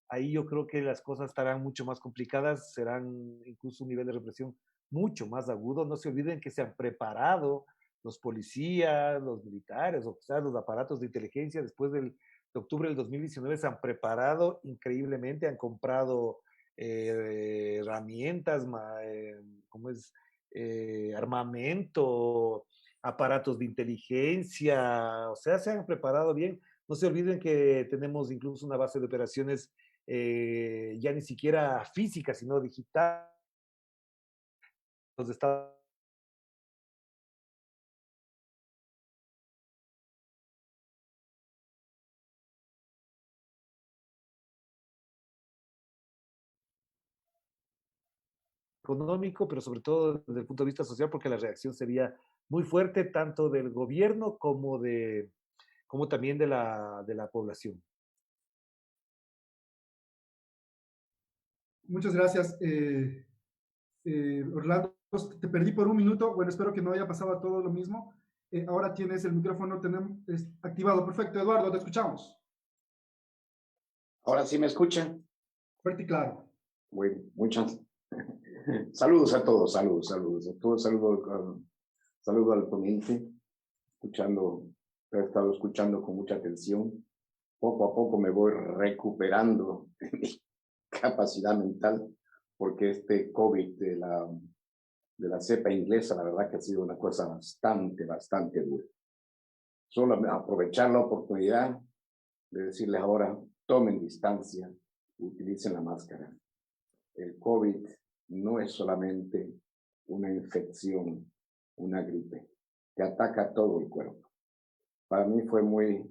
Ahí yo creo que las cosas estarán mucho más complicadas, serán incluso un nivel de represión mucho más agudo. No se olviden que se han preparado los policías, los militares, o quizás los aparatos de inteligencia después de octubre del 2019 se han preparado increíblemente, han comprado herramientas, ¿cómo es? Armamento, aparatos de inteligencia, o sea, se han preparado bien. No se olviden que tenemos incluso una base de operaciones ya ni siquiera física, sino digital. Los estados económico, pero sobre todo desde el punto de vista social, porque la reacción sería muy fuerte tanto del gobierno como también de la población. Muchas gracias, Orlando. Te perdí por un minuto. Bueno, espero que no haya pasado a todo lo mismo. Ahora tienes el micrófono activado. Perfecto, Eduardo, te escuchamos. Ahora sí me escuchan. Fuerte y claro. Bueno, muchas saludos a todos, saludos a todos, saludo al ponente, he estado escuchando con mucha atención. Poco a poco me voy recuperando de mi capacidad mental, porque este COVID de la cepa inglesa, la verdad que ha sido una cosa bastante dura. Solo aprovechar la oportunidad de decirles ahora, tomen distancia, utilicen la máscara. El COVID no es solamente una infección, una gripe, que ataca todo el cuerpo. Para mí fue muy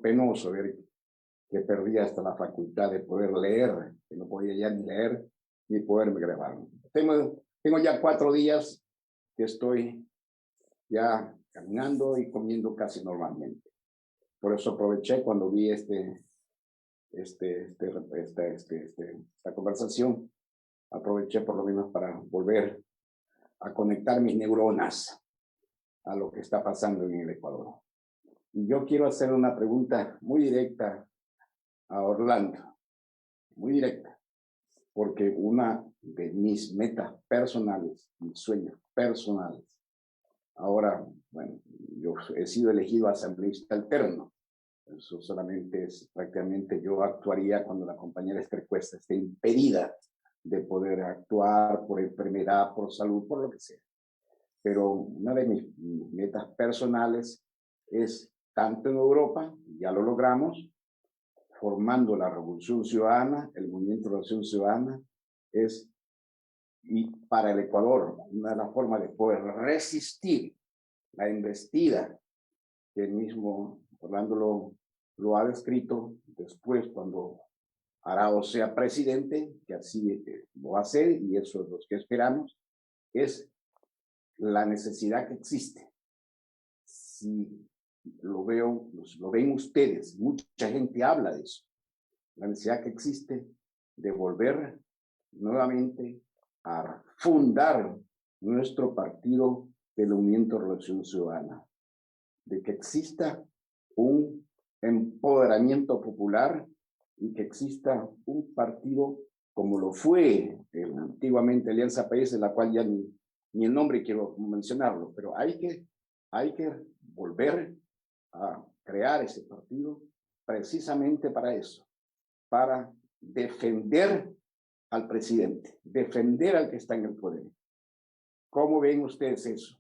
penoso ver que perdí hasta la facultad de poder leer, que no podía ya ni leer ni poderme grabar. Tengo ya 4 días que estoy ya caminando y comiendo casi normalmente. Por eso aproveché cuando vi esta conversación, aproveché por lo menos para volver a conectar mis neuronas a lo que está pasando en el Ecuador. Y yo quiero hacer una pregunta muy directa a Orlando, muy directa, porque una de mis metas personales, mis sueños personales, ahora, bueno, yo he sido elegido asambleísta alterno. Eso solamente es, prácticamente yo actuaría cuando la compañera Esther Cuesta esté impedida de poder actuar por enfermedad, por salud, por lo que sea. Pero una de mis metas personales es, tanto en Europa, ya lo logramos, formando la Revolución Ciudadana, el Movimiento de Revolución Ciudadana, y para el Ecuador, una de las formas de poder resistir la embestida que el mismo Orlando lo ha descrito después cuando Arauz sea presidente, que así lo va a ser, y eso es lo que esperamos, es la necesidad que existe. Si lo ven ustedes, mucha gente habla de eso, la necesidad que existe de volver nuevamente a fundar nuestro partido del Movimiento de Revolución Ciudadana, de que exista un empoderamiento popular y que exista un partido como lo fue antiguamente Alianza País, de la cual ya ni el nombre quiero mencionarlo, pero hay que volver a crear ese partido precisamente para eso, para defender al presidente, defender al que está en el poder. ¿Cómo ven ustedes eso?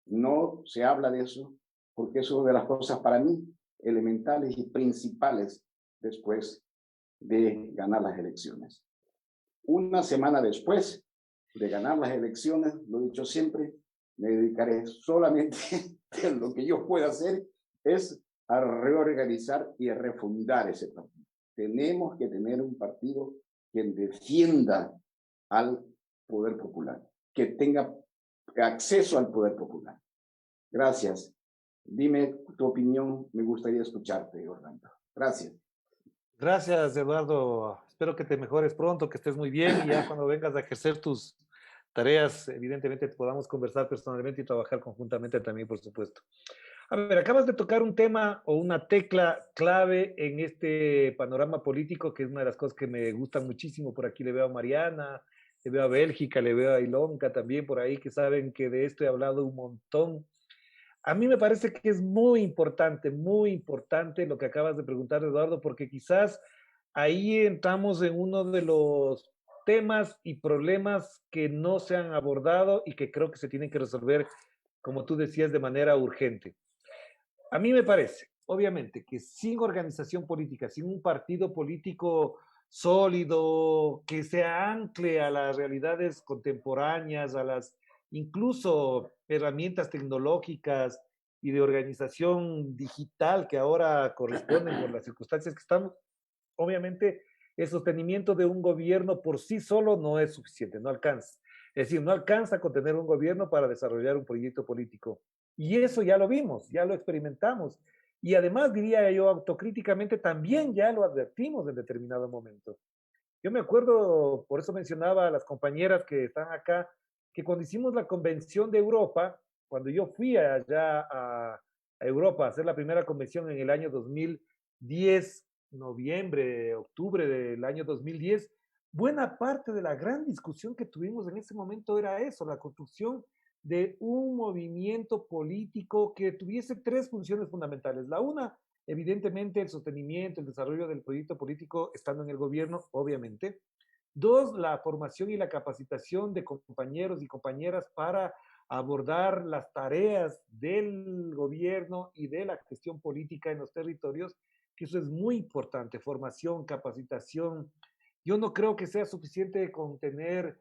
No se habla de eso, porque eso es una de las cosas para mí elementales y principales después de ganar las elecciones. Una semana después de ganar las elecciones, lo he dicho siempre, me dedicaré solamente a lo que yo pueda hacer es a reorganizar y a refundar ese partido. Tenemos que tener un partido que defienda al poder popular, que tenga acceso al poder popular. Gracias. Dime tu opinión, me gustaría escucharte, Orlando. Gracias. Gracias, Eduardo. Espero que te mejores pronto, que estés muy bien y ya cuando vengas a ejercer tus tareas, evidentemente podamos conversar personalmente y trabajar conjuntamente también, por supuesto. A ver, acabas de tocar un tema o una tecla clave en este panorama político, que es una de las cosas que me gustan muchísimo. Por aquí le veo a Mariana, le veo a Bélgica, le veo a Ilonka también por ahí, que saben que de esto he hablado un montón. A mí me parece que es muy importante lo que acabas de preguntar, Eduardo, porque quizás ahí entramos en uno de los temas y problemas que no se han abordado y que creo que se tienen que resolver, como tú decías, de manera urgente. A mí me parece, obviamente, que sin organización política, sin un partido político sólido, que se ancle a las realidades contemporáneas, a las incluso herramientas tecnológicas y de organización digital que ahora corresponden por las circunstancias que estamos, obviamente el sostenimiento de un gobierno por sí solo no es suficiente, no alcanza. Es decir, no alcanza con tener un gobierno para desarrollar un proyecto político. Y eso ya lo vimos, ya lo experimentamos. Y además, diría yo, autocríticamente también ya lo advertimos en determinado momento. Yo me acuerdo, por eso mencionaba a las compañeras que están acá, que cuando hicimos la convención de Europa, cuando yo fui allá a Europa a hacer la primera convención en el año 2010, noviembre, octubre del año 2010, buena parte de la gran discusión que tuvimos en ese momento era eso, la construcción de un movimiento político que tuviese tres funciones fundamentales. La una, evidentemente, el sostenimiento, el desarrollo del proyecto político estando en el gobierno, obviamente. Dos, la formación y la capacitación de compañeros y compañeras para abordar las tareas del gobierno y de la gestión política en los territorios, que eso es muy importante, formación, capacitación. Yo no creo que sea suficiente con tener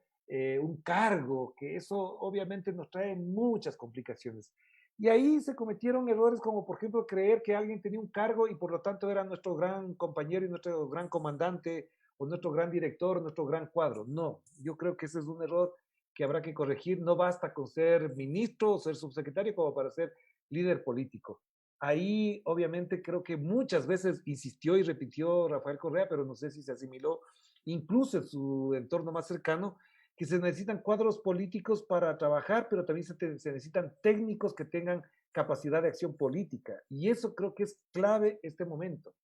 un cargo, que eso obviamente nos trae muchas complicaciones. Y ahí se cometieron errores como, por ejemplo, creer que alguien tenía un cargo y por lo tanto era nuestro gran compañero y nuestro gran comandante o nuestro gran director o nuestro gran cuadro. No, yo creo que ese es un error que habrá que corregir. No basta con ser ministro o ser subsecretario como para ser líder político. Ahí, obviamente, creo que muchas veces insistió y repitió Rafael Correa, pero no sé si se asimiló, incluso en su entorno más cercano, que se necesitan cuadros políticos para trabajar, pero también se necesitan técnicos que tengan capacidad de acción política. Y eso creo que es clave este momento.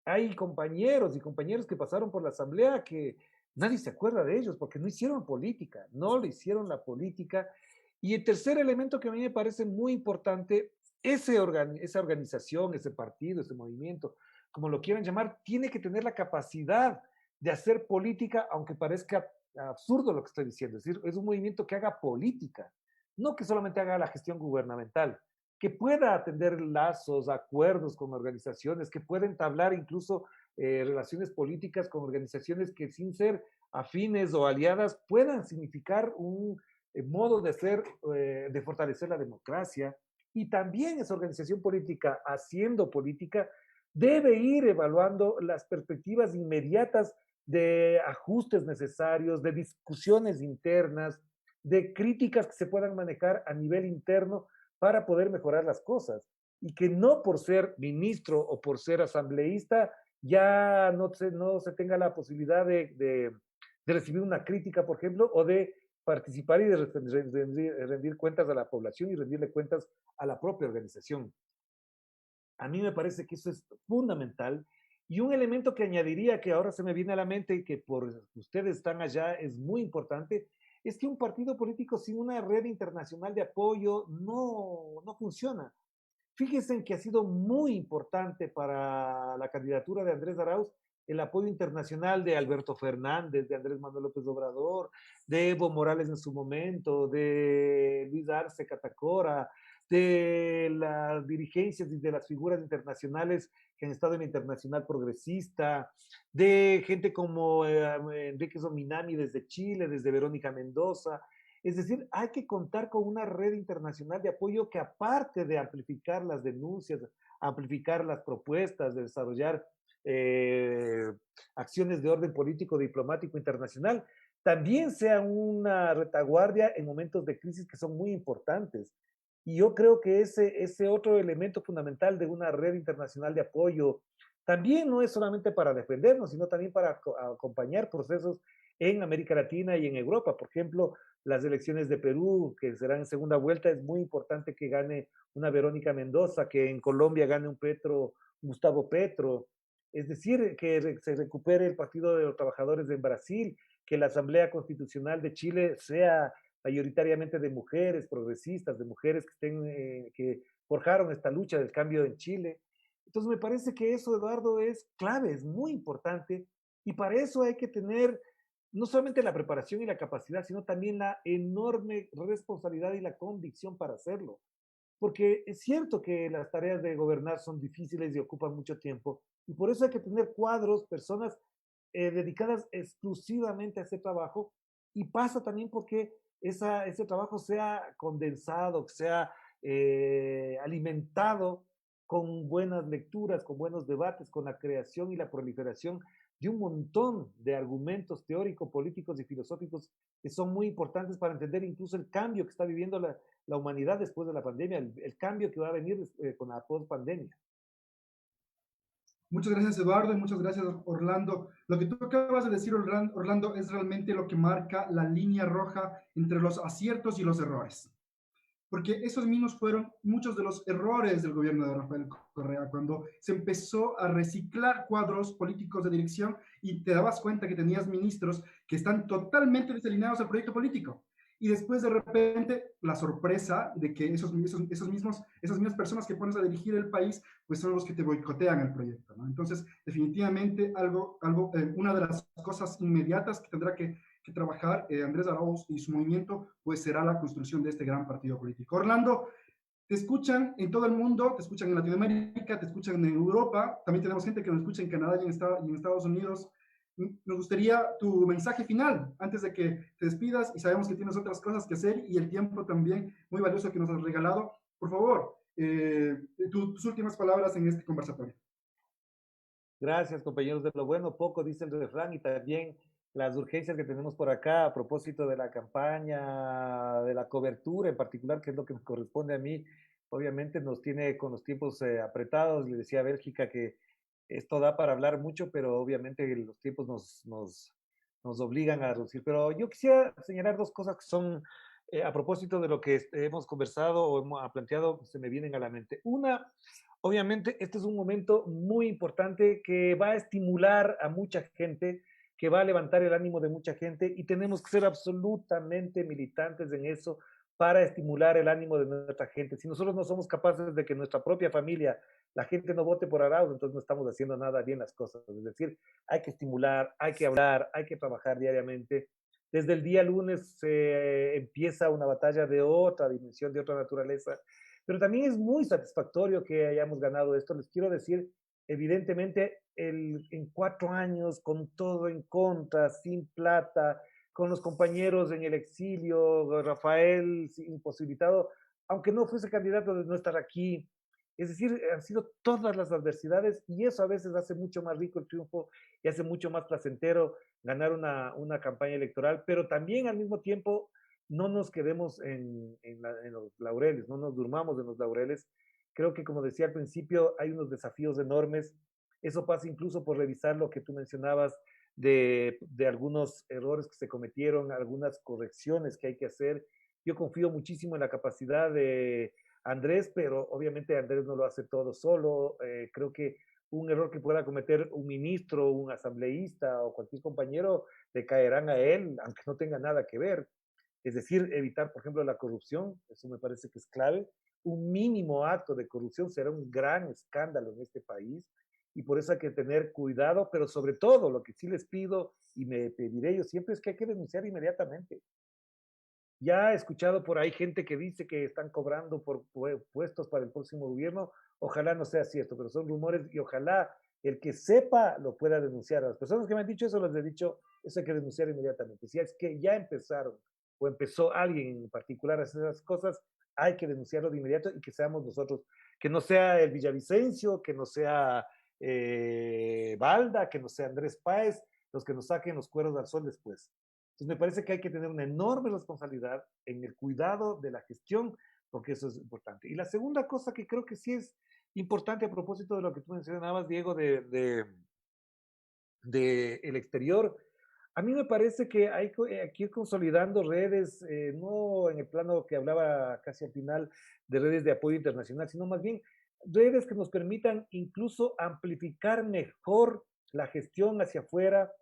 Hay compañeros y compañeras que pasaron por la asamblea que nadie se acuerda de ellos porque no hicieron política, no le hicieron la política. Y el tercer elemento que a mí me parece muy importante, esa organización, ese partido, ese movimiento, como lo quieran llamar, tiene que tener la capacidad de hacer política, aunque parezca absurdo lo que estoy diciendo. Es decir, es un movimiento que haga política, no que solamente haga la gestión gubernamental, que pueda atender lazos, acuerdos con organizaciones, que pueda entablar incluso relaciones políticas con organizaciones que sin ser afines o aliadas puedan significar un modo de hacer, de fortalecer la democracia. Y también esa organización política, haciendo política, debe ir evaluando las perspectivas inmediatas de ajustes necesarios, de discusiones internas, de críticas que se puedan manejar a nivel interno para poder mejorar las cosas. Y que no por ser ministro o por ser asambleísta ya no se tenga la posibilidad de recibir una crítica, por ejemplo, o de participar y de rendir cuentas a la población y rendirle cuentas a la propia organización. A mí me parece que eso es fundamental. Y un elemento que añadiría, que ahora se me viene a la mente y que por ustedes están allá, es muy importante, es que un partido político sin una red internacional de apoyo no funciona. Fíjense en que ha sido muy importante para la candidatura de Andrés Arauz el apoyo internacional de Alberto Fernández, de Andrés Manuel López Obrador, de Evo Morales en su momento, de Luis Arce Catacora, de las dirigencias y de las figuras internacionales que han estado en la Internacional Progresista, de gente como Enrique Zominami desde Chile, desde Verónica Mendoza. Es decir, hay que contar con una red internacional de apoyo que aparte de amplificar las denuncias, amplificar las propuestas, de desarrollar acciones de orden político, diplomático, internacional, también sea una retaguardia en momentos de crisis que son muy importantes. Y yo creo que ese otro elemento fundamental de una red internacional de apoyo también no es solamente para defendernos, sino también para acompañar procesos en América Latina y en Europa. Por ejemplo, las elecciones de Perú, que serán en segunda vuelta, es muy importante que gane una Verónica Mendoza, que en Colombia gane un Gustavo Petro. Es decir, que se recupere el Partido de los Trabajadores en Brasil, que la Asamblea Constitucional de Chile sea mayoritariamente de mujeres progresistas, de mujeres que forjaron esta lucha del cambio en Chile. Entonces me parece que eso, Eduardo, es clave, es muy importante, y para eso hay que tener no solamente la preparación y la capacidad, sino también la enorme responsabilidad y la convicción para hacerlo. Porque es cierto que las tareas de gobernar son difíciles y ocupan mucho tiempo, y por eso hay que tener cuadros, personas dedicadas exclusivamente a ese trabajo, y pasa también porque ese trabajo sea condensado, sea alimentado con buenas lecturas, con buenos debates, con la creación y la proliferación de un montón de argumentos teóricos, políticos y filosóficos que son muy importantes para entender incluso el cambio que está viviendo la humanidad después de la pandemia, el cambio que va a venir con la post-pandemia. Muchas gracias, Eduardo, y muchas gracias, Orlando. Lo que tú acabas de decir, Orlando, es realmente lo que marca la línea roja entre los aciertos y los errores. Porque esos mismos fueron muchos de los errores del gobierno de Rafael Correa, cuando se empezó a reciclar cuadros políticos de dirección y te dabas cuenta que tenías ministros que están totalmente desalineados al proyecto político. Y después de repente la sorpresa de que esas mismas personas que pones a dirigir el país, pues son los que te boicotean el proyecto, ¿no? Entonces, definitivamente una de las cosas inmediatas que tendrá que trabajar Andrés Arauz y su movimiento, pues será la construcción de este gran partido político. Orlando, te escuchan en todo el mundo, te escuchan en Latinoamérica, te escuchan en Europa, también tenemos gente que nos escucha en Canadá y en Estados Unidos. Nos gustaría tu mensaje final antes de que te despidas, y sabemos que tienes otras cosas que hacer y el tiempo también muy valioso que nos has regalado. Por favor, tus últimas palabras en este conversatorio. Gracias, compañeros de lo bueno, poco dice el refrán, y también las urgencias que tenemos por acá a propósito de la campaña, de la cobertura en particular, que es lo que me corresponde a mí. Obviamente nos tiene con los tiempos apretados. Le decía a Bélgica que esto da para hablar mucho, pero obviamente los tiempos nos obligan a reducir. Pero yo quisiera señalar dos cosas que son, a propósito de lo que hemos conversado o hemos planteado, se me vienen a la mente. Una, obviamente, este es un momento muy importante que va a estimular a mucha gente, que va a levantar el ánimo de mucha gente, y tenemos que ser absolutamente militantes en eso para estimular el ánimo de nuestra gente. Si nosotros no somos capaces de que nuestra propia familia, la gente no vote por Arauz, entonces no estamos haciendo nada bien las cosas. Es decir, hay que estimular, hay que hablar, hay que trabajar diariamente. Desde el día lunes empieza una batalla de otra dimensión, de otra naturaleza, pero también es muy satisfactorio que hayamos ganado esto. Les quiero decir, evidentemente, en 4 años, con todo en contra, sin plata, con los compañeros en el exilio, Rafael imposibilitado, aunque no fuese candidato de no estar aquí. Es decir, han sido todas las adversidades, y eso a veces hace mucho más rico el triunfo y hace mucho más placentero ganar una campaña electoral, pero también al mismo tiempo no nos quedemos en los laureles, no nos durmamos en los laureles. Creo que, como decía al principio, hay unos desafíos enormes. Eso pasa incluso por revisar lo que tú mencionabas de algunos errores que se cometieron, algunas correcciones que hay que hacer. Yo confío muchísimo en la capacidad de Andrés, pero obviamente Andrés no lo hace todo solo. Creo que un error que pueda cometer un ministro, un asambleísta o cualquier compañero, le caerán a él, aunque no tenga nada que ver. es decir, evitar, por ejemplo, la corrupción, eso me parece que es clave. Un mínimo acto de corrupción será un gran escándalo en este país y por eso hay que tener cuidado, pero sobre todo lo que sí les pido y me pediré yo siempre es que hay que denunciar inmediatamente. Ya he escuchado por ahí gente que dice que están cobrando por puestos para el próximo gobierno. Ojalá no sea cierto, pero son rumores y ojalá el que sepa lo pueda denunciar. A las personas que me han dicho eso, les he dicho, eso hay que denunciar inmediatamente. Si es que ya empezaron o empezó alguien en particular a hacer esas cosas, hay que denunciarlo de inmediato y que seamos nosotros, que no sea el Villavicencio, que no sea Balda, que no sea Andrés Páez, los que nos saquen los cueros al sol después. Entonces me parece que hay que tener una enorme responsabilidad en el cuidado de la gestión, porque eso es importante. Y la segunda cosa que creo que sí es importante a propósito de lo que tú mencionabas, Diego, de el exterior, a mí me parece que hay que ir consolidando redes, no en el plano que hablaba casi al final de redes de apoyo internacional, sino más bien redes que nos permitan incluso amplificar mejor la gestión hacia afuera,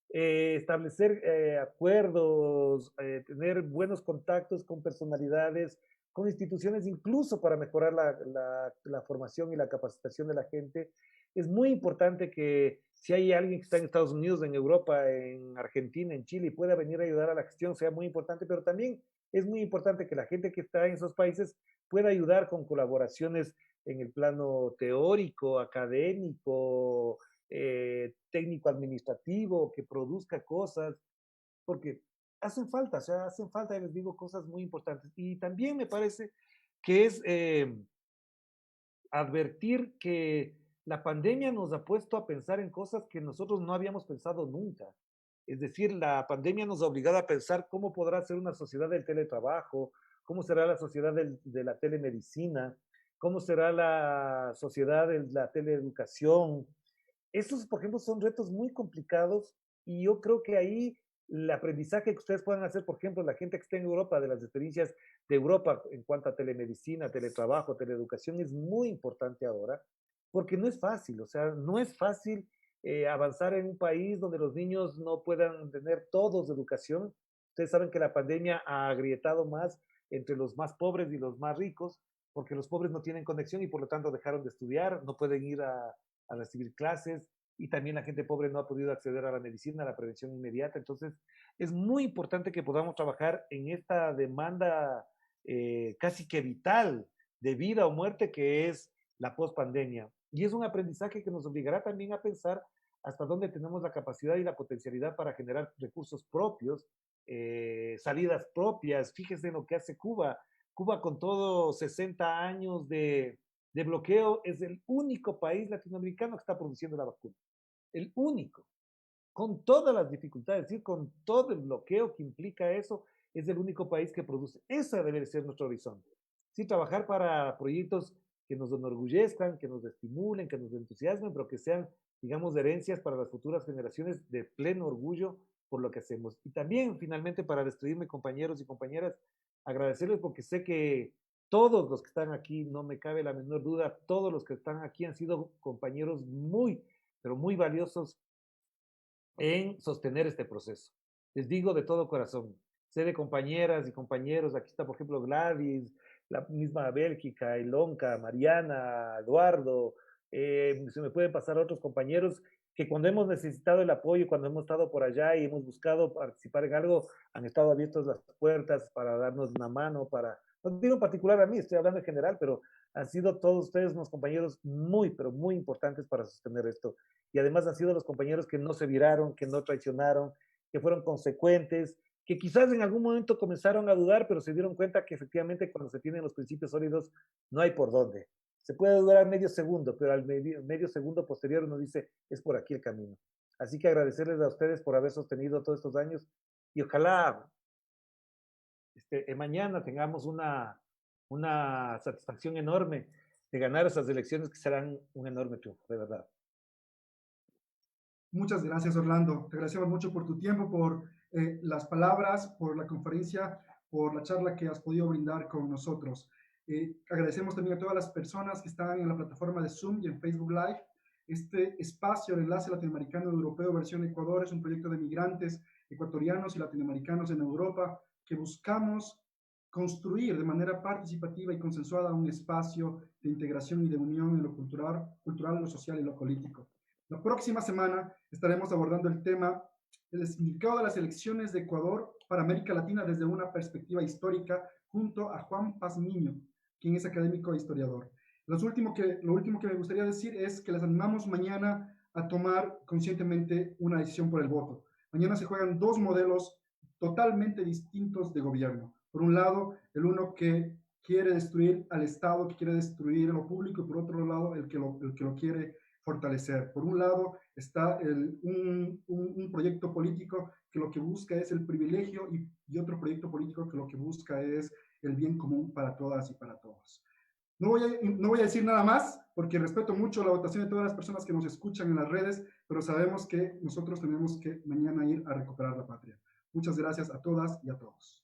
establecer acuerdos, tener buenos contactos con personalidades, con instituciones, incluso para mejorar la formación y la capacitación de la gente. Es muy importante que si hay alguien que está en Estados Unidos, en Europa, en Argentina, en Chile, y pueda venir a ayudar a la gestión, sea muy importante, pero también es muy importante que la gente que está en esos países pueda ayudar con colaboraciones en el plano teórico, académico, técnico-administrativo, que produzca cosas, porque hacen falta, o sea, hacen falta, y les digo, cosas muy importantes. Y también me parece que es advertir que la pandemia nos ha puesto a pensar en cosas que nosotros no habíamos pensado nunca. Es decir, la pandemia nos ha obligado a pensar cómo podrá ser una sociedad del teletrabajo, cómo será la sociedad de la telemedicina, cómo será la sociedad de la teleeducación. Estos, por ejemplo, son retos muy complicados y yo creo que ahí el aprendizaje que ustedes puedan hacer, por ejemplo, la gente que está en Europa, de las experiencias de Europa en cuanto a telemedicina, teletrabajo, teleeducación, es muy importante ahora, porque no es fácil, o sea, no es fácil avanzar en un país donde los niños no puedan tener todos educación. Ustedes saben que la pandemia ha agrietado más entre los más pobres y los más ricos, porque los pobres no tienen conexión y por lo tanto dejaron de estudiar, no pueden ir a recibir clases, y también la gente pobre no ha podido acceder a la medicina, a la prevención inmediata. Entonces, es muy importante que podamos trabajar en esta demanda casi que vital de vida o muerte que es la pospandemia. Y es un aprendizaje que nos obligará también a pensar hasta dónde tenemos la capacidad y la potencialidad para generar recursos propios, salidas propias. Fíjese en lo que hace Cuba. Cuba con todo 60 años de bloqueo es el único país latinoamericano que está produciendo la vacuna. El único, con todas las dificultades, es decir, con todo el bloqueo que implica eso, es el único país que produce. Ese debe ser nuestro horizonte. Sí, trabajar para proyectos que nos enorgullezcan, que nos estimulen, que nos entusiasmen, pero que sean, digamos, herencias para las futuras generaciones de pleno orgullo por lo que hacemos. Y también, finalmente, para despedirme, compañeros y compañeras, agradecerles porque sé que todos los que están aquí, no me cabe la menor duda, todos los que están aquí han sido compañeros muy, pero muy valiosos en sostener este proceso. Les digo de todo corazón, sé de compañeras y compañeros, aquí está por ejemplo Gladys, la misma Bélgica, Ilonka, Mariana, Eduardo, se me pueden pasar otros compañeros que cuando hemos necesitado el apoyo, cuando hemos estado por allá y hemos buscado participar en algo, han estado abiertas las puertas para darnos una mano, para, no digo en particular a mí, estoy hablando en general, pero han sido todos ustedes unos compañeros muy, pero muy importantes para sostener esto. Y además han sido los compañeros que no se viraron, que no traicionaron, que fueron consecuentes, que quizás en algún momento comenzaron a dudar, pero se dieron cuenta que efectivamente cuando se tienen los principios sólidos no hay por dónde. Se puede dudar medio segundo, pero al medio segundo posterior uno dice, es por aquí el camino. Así que agradecerles a ustedes por haber sostenido todos estos años y ojalá mañana tengamos una satisfacción enorme de ganar esas elecciones que serán un enorme triunfo, de verdad. Muchas gracias, Orlando. Te agradecemos mucho por tu tiempo, por las palabras, por la conferencia, por la charla que has podido brindar con nosotros. Agradecemos también a todas las personas que están en la plataforma de Zoom y en Facebook Live. Este espacio, el Enlace Latinoamericano Europeo versión Ecuador, es un proyecto de migrantes ecuatorianos y latinoamericanos en Europa, que buscamos construir de manera participativa y consensuada un espacio de integración y de unión en lo cultural, lo social y lo político. La próxima semana estaremos abordando el tema del significado de las elecciones de Ecuador para América Latina desde una perspectiva histórica, junto a Juan Pazmiño, quien es académico e historiador. Lo último que me gustaría decir es que les animamos mañana a tomar conscientemente una decisión por el voto. Mañana se juegan dos modelos totalmente distintos de gobierno. Por un lado, el uno que quiere destruir al Estado, que quiere destruir lo público, y por otro lado, el que lo quiere fortalecer. Por un lado está un proyecto político que lo que busca es el privilegio y otro proyecto político que lo que busca es el bien común para todas y para todos. No voy a decir nada más porque respeto mucho la votación de todas las personas que nos escuchan en las redes, pero sabemos que nosotros tenemos que mañana ir a recuperar la patria. Muchas gracias a todas y a todos.